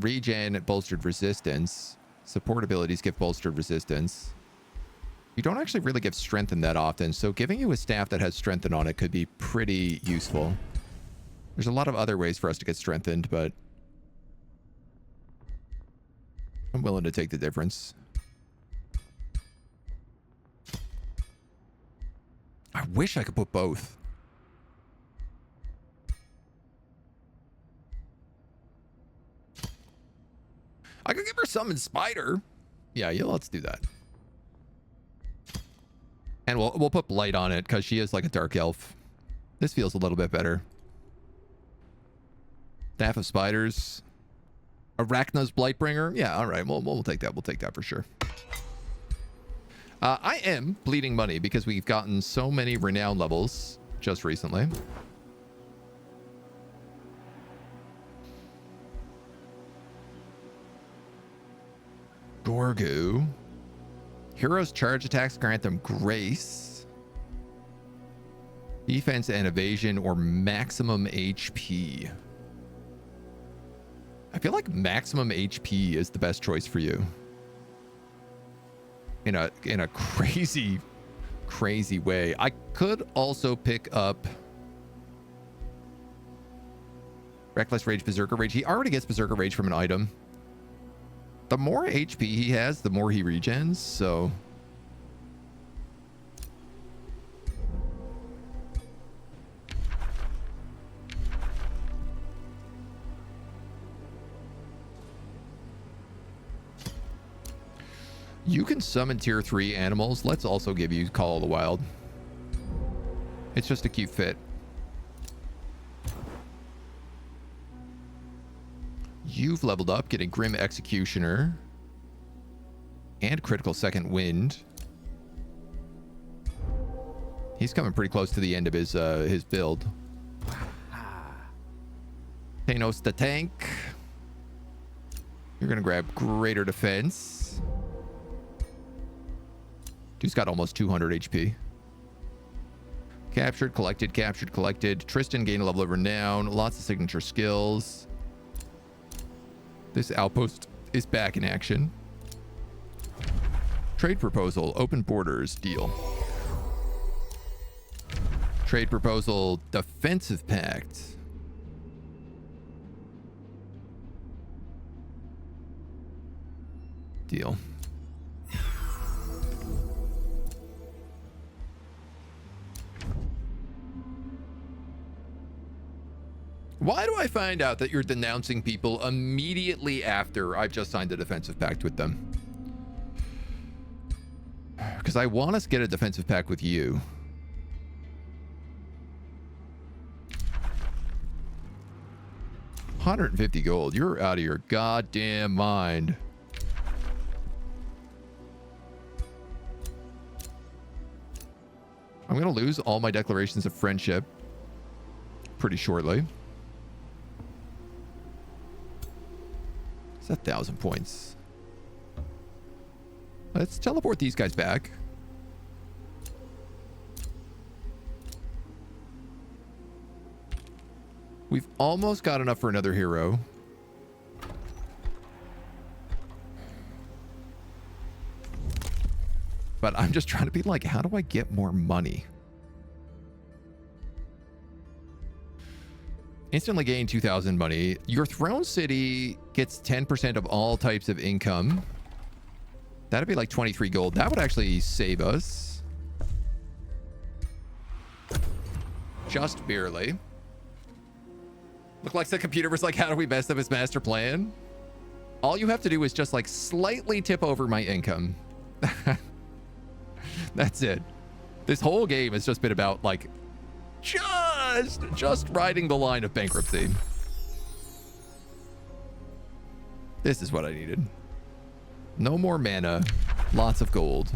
Regen bolstered resistance. Support abilities give bolstered resistance. You don't actually really give strengthen that often, so giving you a staff that has strengthen on it could be pretty useful. There's a lot of other ways for us to get strengthened, but I'm willing to take the difference. I wish I could put both. I could give her summon spider. Yeah, let's do that. And we'll put blight on it because she is like a dark elf. This feels a little bit better. Staff of spiders. Arachna's Blightbringer. Yeah, all right. We'll take that. We'll take that for sure. I am bleeding money because we've gotten so many renown levels just recently. Gorgu. Heroes' charge attacks grant them grace, defense and evasion, or maximum HP. I feel like maximum HP is the best choice for you. In a crazy way. I could also pick up Reckless Rage, Berserker Rage. He already gets Berserker Rage from an item. The more HP he has, the more he regens, so... You can summon tier 3 animals. Let's also give you Call of the Wild. It's just a cute fit. You've leveled up, getting Grim Executioner and Critical Second Wind. He's coming pretty close to the end of his build. Thanos the Tank. You're gonna grab Greater Defense. Dude's got almost 200 HP. Captured, collected. Tristan gained a level of renown. Lots of signature skills. This outpost is back in action. Trade proposal, open borders, deal. Trade proposal, defensive pact. Deal. Why do I find out that you're denouncing people immediately after I've just signed a defensive pact with them? Because I want us to get a defensive pact with you. $150 gold. You're out of your goddamn mind. I'm going to lose all my declarations of friendship pretty shortly. It's 1,000 points. Let's teleport these guys back. We've almost got enough for another hero. But I'm just trying to be like, how do I get more money? Instantly gain 2,000 money. Your throne city gets 10% of all types of income. That'd be like 23 gold. That would actually save us. Just barely. Look like the computer was like, how do we mess up his master plan? All you have to do is just like slightly tip over my income. That's it. This whole game has just been about like just riding the line of bankruptcy. This is what I needed. No more mana, lots of gold.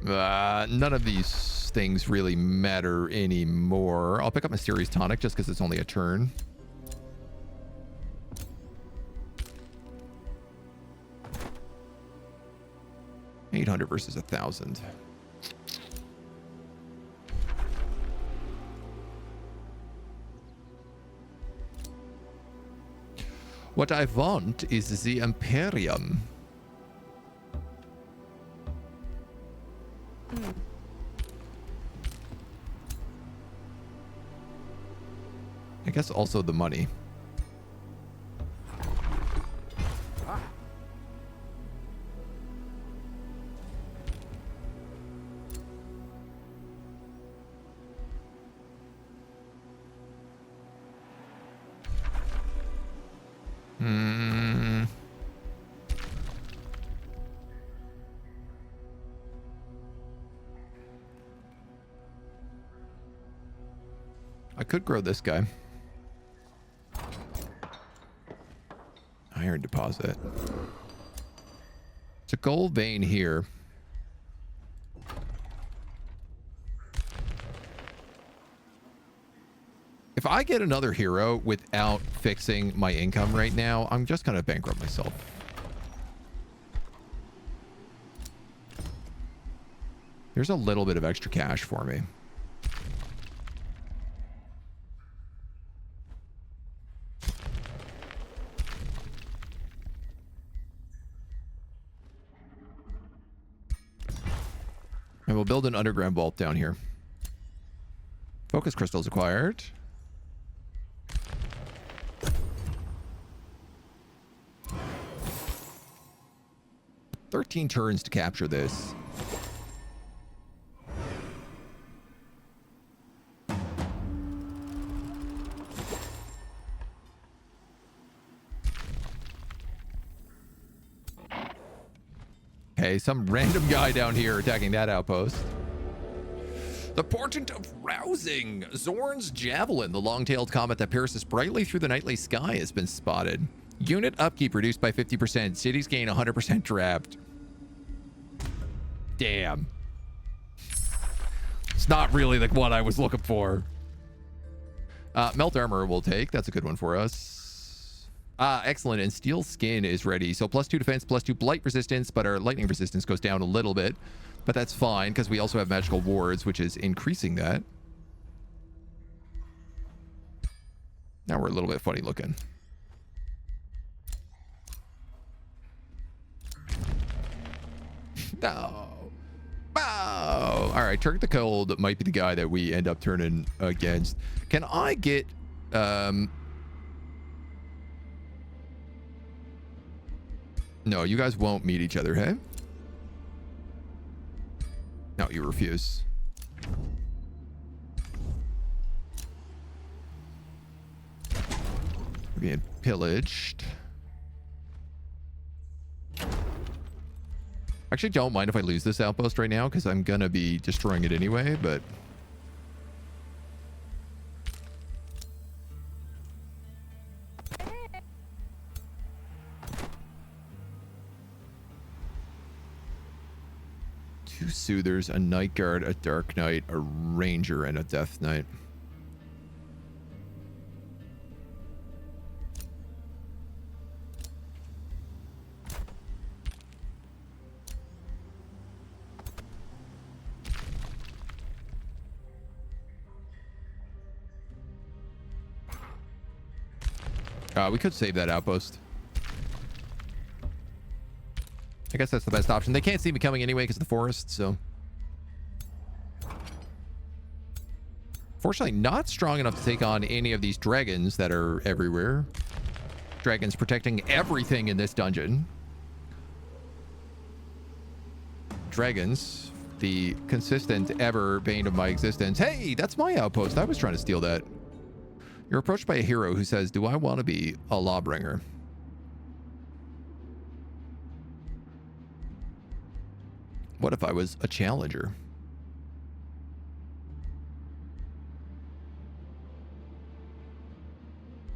None of these things really matter anymore. I'll pick up Mysterious Tonic just because it's only a turn. $800 versus 1,000. What I want is the Imperium. I guess also the money. I could grow this guy. Iron deposit. It's a gold vein here. If I get another hero without fixing my income right now, I'm just going to bankrupt myself. There's a little bit of extra cash for me. And we'll build an underground vault down here. Focus crystals acquired. $13 turns to capture this. Okay, some random guy down here attacking that outpost. The Portent of Rousing. Zorn's Javelin, the long-tailed comet that pierces brightly through the nightly sky, has been spotted. Unit upkeep reduced by 50%. Cities gain 100% draft. Damn. It's not really like what I was looking for. Melt armor we'll take. That's a good one for us. Excellent. And steel skin is ready. So +2 defense, +2 blight resistance, but our lightning resistance goes down a little bit. But that's fine because we also have magical wards, which is increasing that. Now we're a little bit funny looking. No. Oh. All right, Turk the Cold might be the guy that we end up turning against. Can I get No, you guys won't meet each other, hey? No, you refuse. We're being pillaged. Actually, don't mind if I lose this outpost right now, because I'm gonna be destroying it anyway, but... Two Soothers, a Night Guard, a Dark Knight, a Ranger, and a Death Knight. We could save that outpost. I guess that's the best option. They can't see me coming anyway because of the forest, so... Fortunately, not strong enough to take on any of these dragons that are everywhere. Dragons protecting everything in this dungeon. Dragons, the consistent ever bane of my existence. Hey, that's my outpost. I was trying to steal that. You're approached by a hero who says, "Do I want to be a lawbringer?" What if I was a challenger?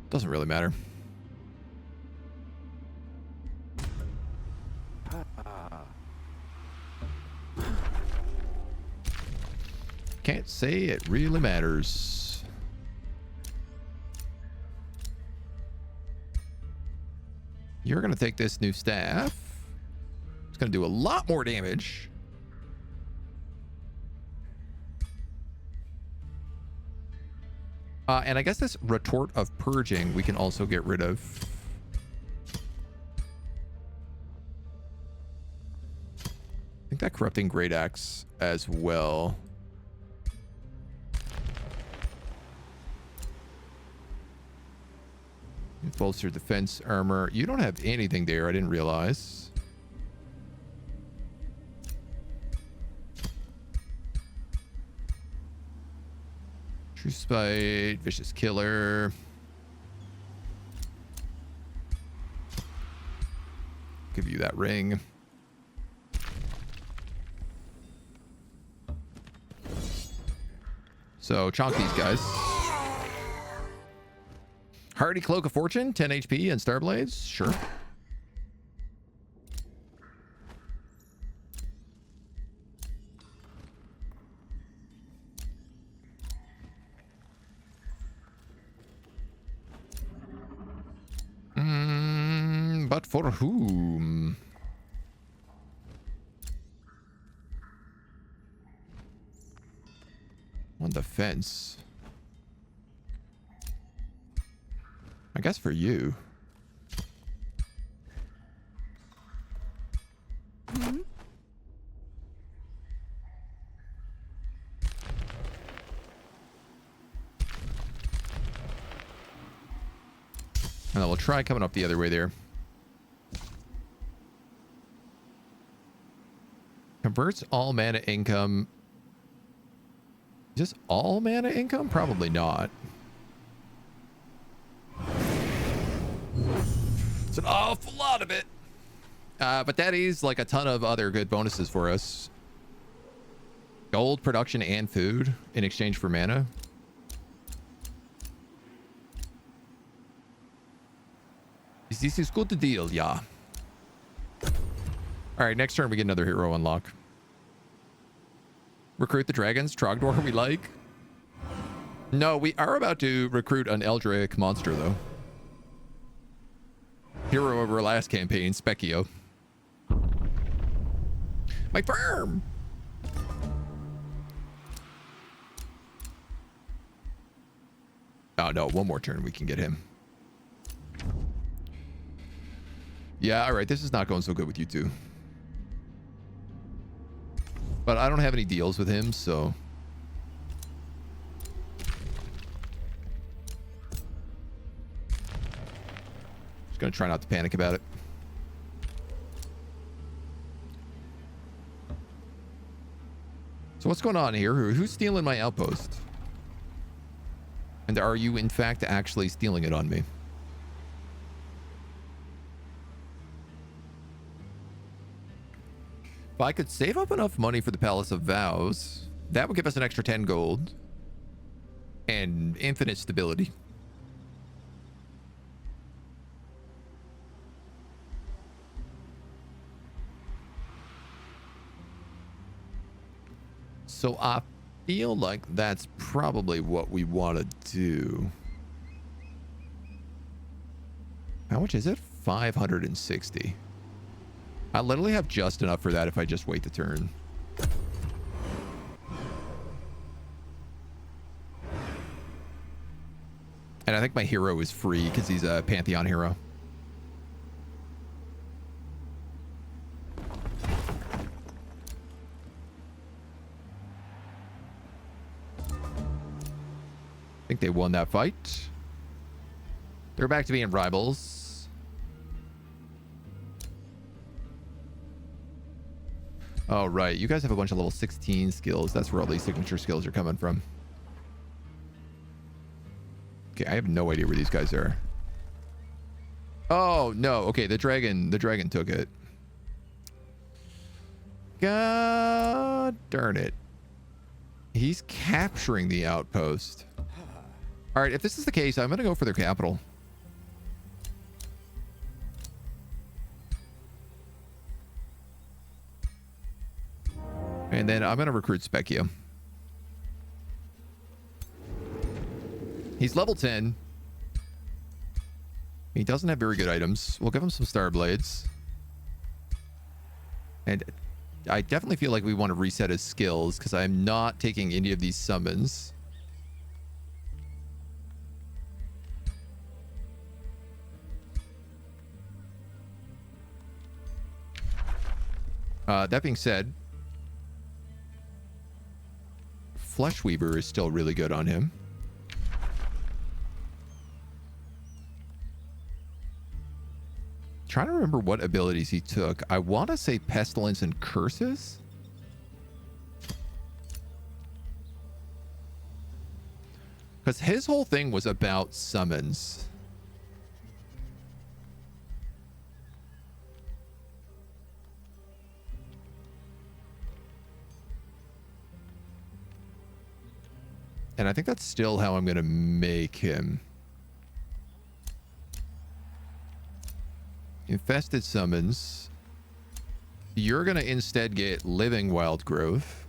Doesn't really matter. Can't say it really matters. You're going to take this new staff. It's going to do a lot more damage. And I guess this retort of purging we can also get rid of. I think that corrupting great axe as well. Bolster defense armor. You don't have anything there. I didn't realize. True Spite, Vicious Killer. Give you that ring. So, chonk these guys. Hardy Cloak of Fortune, 10 HP and Starblades. Sure. But for whom? On defense. I guess for you. Mm-hmm. And we'll try coming up the other way there. Converts all mana income. Is this all mana income? Probably not. It's an awful lot of it. But that is like a ton of other good bonuses for us. Gold, production, and food in exchange for mana. This is good to deal, yeah. All right, next turn we get another hero unlock. Recruit the dragons, Trogdor we like. No, we are about to recruit an Eldritch monster though. Hero of our last campaign, Specchio. My firm! Oh, no. One more turn. We can get him. Yeah, all right. This is not going so good with you two. But I don't have any deals with him, so... Just gonna try not to panic about it. So what's going on here? Who's stealing my outpost? And are you, in fact, actually stealing it on me? If I could save up enough money for the Palace of Vows, that would give us an extra 10 gold and infinite stability. So I feel like that's probably what we want to do. How much is it? 560. I literally have just enough for that if I just wait the turn. And I think my hero is free because he's a Pantheon hero. I think they won that fight. They're back to being rivals. Oh, right. You guys have a bunch of level 16 skills. That's where all these signature skills are coming from. Okay, I have no idea where these guys are. Oh, no. Okay, the dragon took it. God darn it. He's capturing the outpost. All right, if this is the case, I'm going to go for their capital. And then I'm going to recruit Specchio. He's level 10. He doesn't have very good items. We'll give him some Star Blades. And I definitely feel like we want to reset his skills because I'm not taking any of these summons. That being said, Fleshweaver is still really good on him. Trying to remember what abilities he took. I want to say Pestilence and Curses. Because his whole thing was about summons. And I think that's still how I'm going to make him. Infested summons. You're going to instead get Living Wild Growth.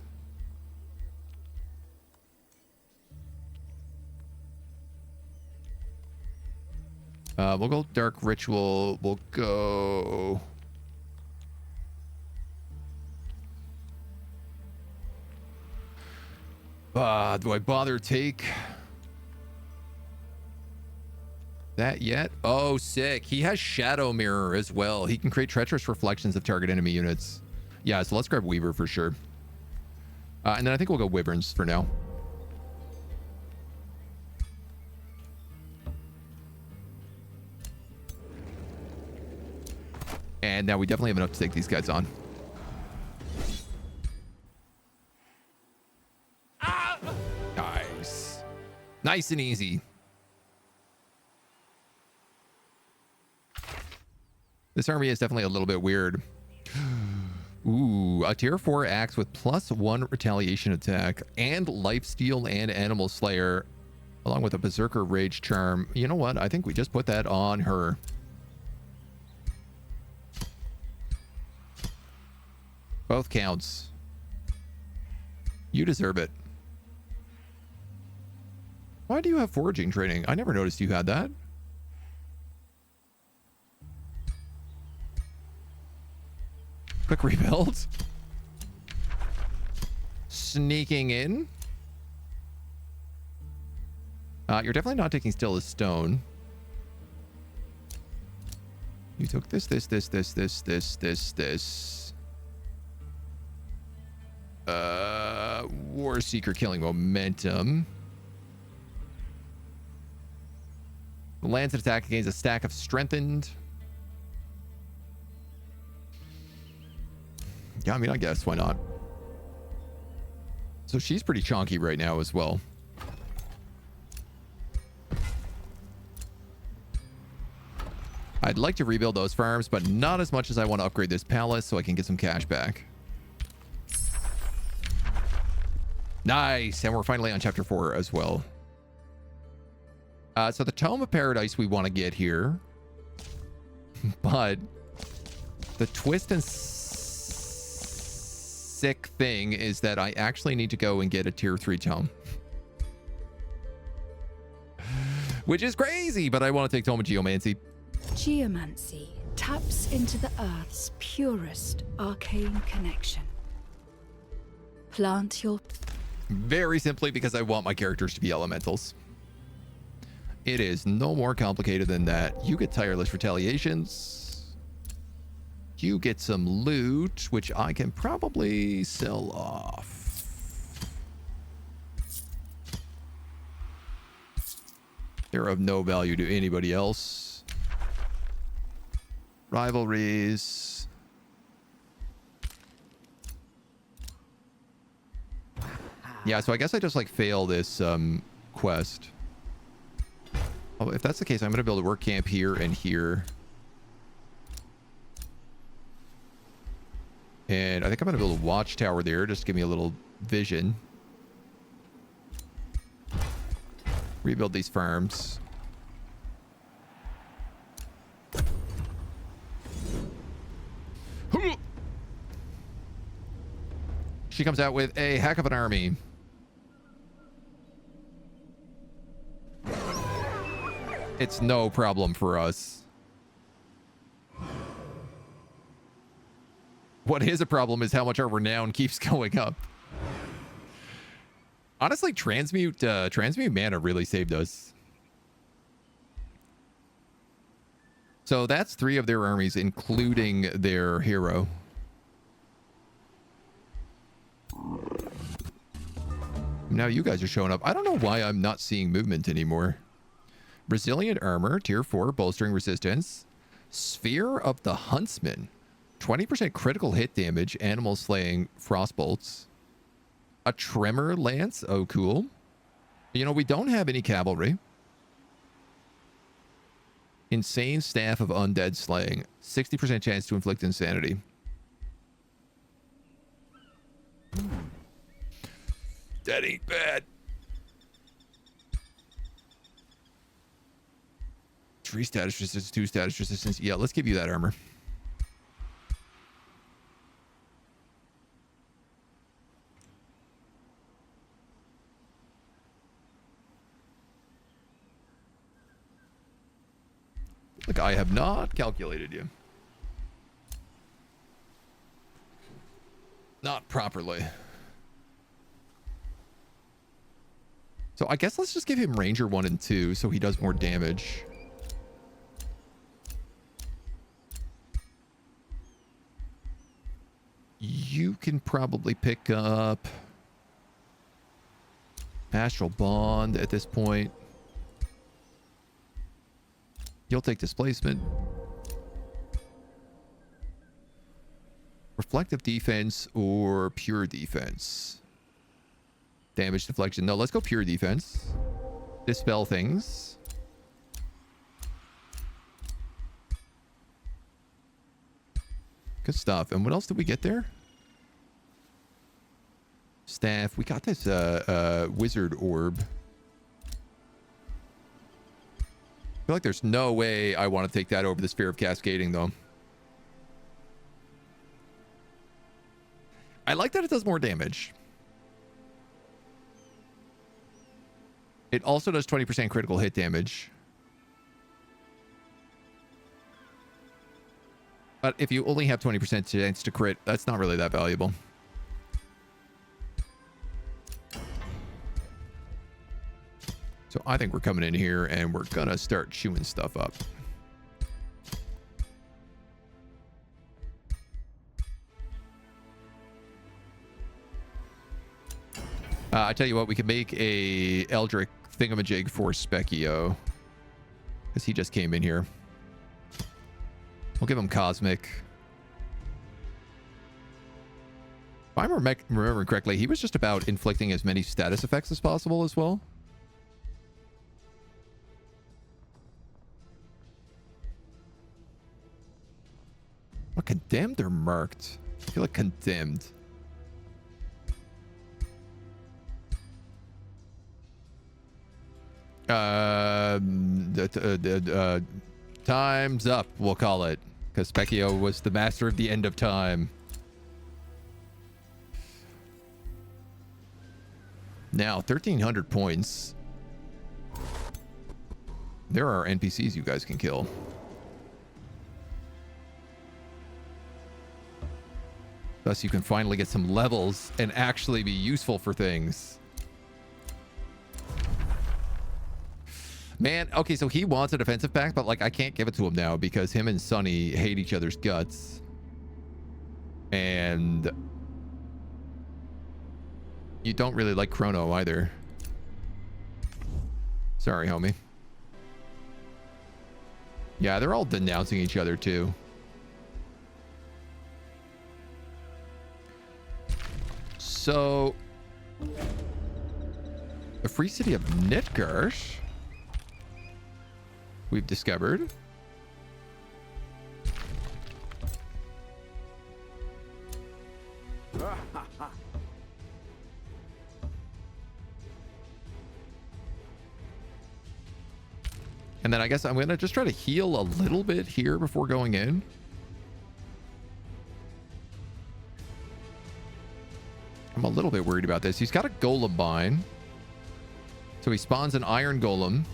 We'll go Dark Ritual. We'll go... do I bother take that yet? Oh, sick. He has Shadow Mirror as well. He can create treacherous reflections of target enemy units. Yeah, so let's grab Weaver for sure. And then I think we'll go Wyverns for now. And now we definitely have enough to take these guys on. Nice. Nice and easy. This army is definitely a little bit weird. Ooh, a tier 4 axe with +1 retaliation attack and lifesteal and animal slayer, along with a berserker rage charm. You know what? I think we just put that on her. Both counts. You deserve it. Why do you have foraging training? I never noticed you had that. Quick rebuild. Sneaking in. You're definitely not taking still as stone. You took this. War Seeker killing momentum. The Lancet attack gains a stack of strengthened. Yeah, I mean, I guess. Why not? So she's pretty chonky right now as well. I'd like to rebuild those farms, but not as much as I want to upgrade this palace so I can get some cash back. Nice. And we're finally on chapter 4 as well. So the Tome of Paradise we want to get here. But the twist and sick thing is that I actually need to go and get a tier 3 tome. Which is crazy, but I want to take Tome of Geomancy. Geomancy taps into the Earth's purest arcane connection. Plant your... Very simply because I want my characters to be elementals. It is no more complicated than that. You get tireless retaliations. You get some loot, which I can probably sell off. They're of no value to anybody else. Rivalries. Yeah, so I guess I just like fail this quest. Oh, if that's the case, I'm going to build a work camp here and here. And I think I'm going to build a watchtower there. Just give me a little vision. Rebuild these farms. She comes out with a heck of an army. It's no problem for us. What is a problem is how much our renown keeps going up. Honestly, transmute mana really saved us. So that's 3 of their armies, including their hero. Now you guys are showing up. I don't know why I'm not seeing movement anymore. Resilient armor, tier 4, bolstering resistance. Sphere of the Huntsman, 20% critical hit damage, animal slaying, frostbolts. A tremor lance, oh cool. You know, we don't have any cavalry. Insane staff of undead slaying, 60% chance to inflict insanity. That ain't bad. 3 status resistance, 2 status resistance. Yeah, let's give you that armor. Look, I have not calculated you. Not properly. So I guess let's just give him Ranger 1 and 2 so he does more damage. You can probably pick up Astral Bond at this point. You'll take Displacement. Reflective Defense or Pure Defense. Damage deflection. No, let's go pure defense. Dispel things. Good stuff. And what else did we get there? Staff. We got this wizard orb. I feel like there's no way I want to take that over the Sphere of Cascading, though. I like that it does more damage. It also does 20% critical hit damage. But if you only have 20% chance to crit, that's not really that valuable. So I think we're coming in here and we're going to start chewing stuff up. I tell you what, we could make a Eldritch thingamajig for Specchio, because he just came in here. We'll give him Cosmic. If I'm remembering correctly, he was just about inflicting as many status effects as possible as well. What, condemned or marked? I feel like condemned. Time's up, we'll call it, because Specchio was the master of the end of time. Now 1,300 points. There are NPCs you guys can kill. Thus you can finally get some levels and actually be useful for things. Man, okay, so he wants a defensive pact, but like I can't give it to him now because him and Sunny hate each other's guts. And you don't really like Chrono either. Sorry, homie. Yeah, they're all denouncing each other too. So the free city of Nitgarsh we've discovered. And then I guess I'm going to just try to heal a little bit here before going in. I'm a little bit worried about this. He's got a golem mine. So he spawns an iron golem.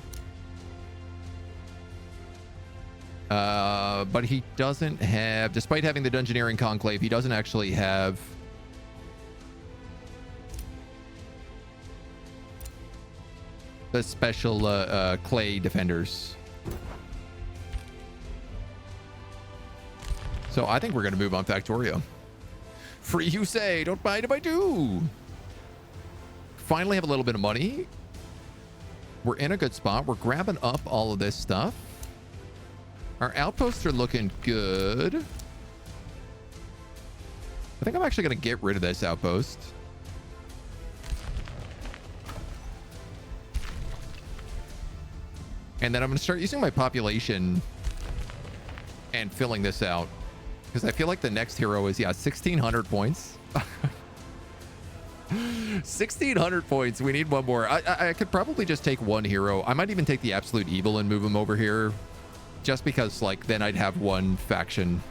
But he doesn't have, despite having the Dungeoneering Conclave, he doesn't actually have the special clay defenders. So I think we're going to move on Factorio. Free you say, don't mind if I do. Finally have a little bit of money. We're in a good spot. We're grabbing up all of this stuff. Our outposts are looking good. I think I'm actually going to get rid of this outpost. And then I'm going to start using my population and filling this out. Because I feel like the next hero is, yeah, 1,600 points. 1,600 points. We need one more. I could probably just take one hero. I might even take the Absolute Evil and move him over here. Just because, like, then I'd have one faction,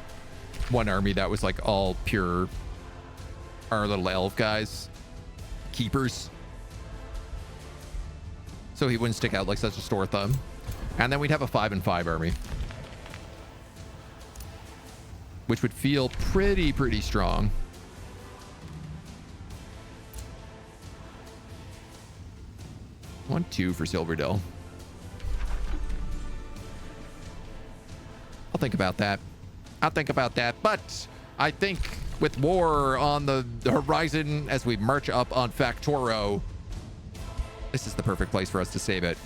one army that was, like, all pure our little elf guys. Keepers. So he wouldn't stick out like such a sore thumb. And then we'd have a 5-5 army. Which would feel pretty strong. I want 2 for Silverdell. I'll think about that. I'll think about that. But I think with war on the horizon as we march up on Factoro, this is the perfect place for us to save it.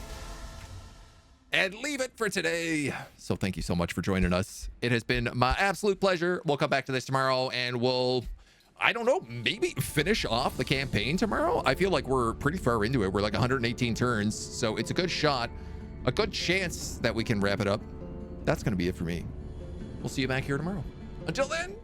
And leave it for today. So thank you so much for joining us. It has been my absolute pleasure. We'll come back to this tomorrow and we'll, I don't know, maybe finish off the campaign tomorrow. I feel like we're pretty far into it. We're like 118 turns. So it's a good shot, a good chance that we can wrap it up. That's going to be it for me. We'll see you back here tomorrow. Until then.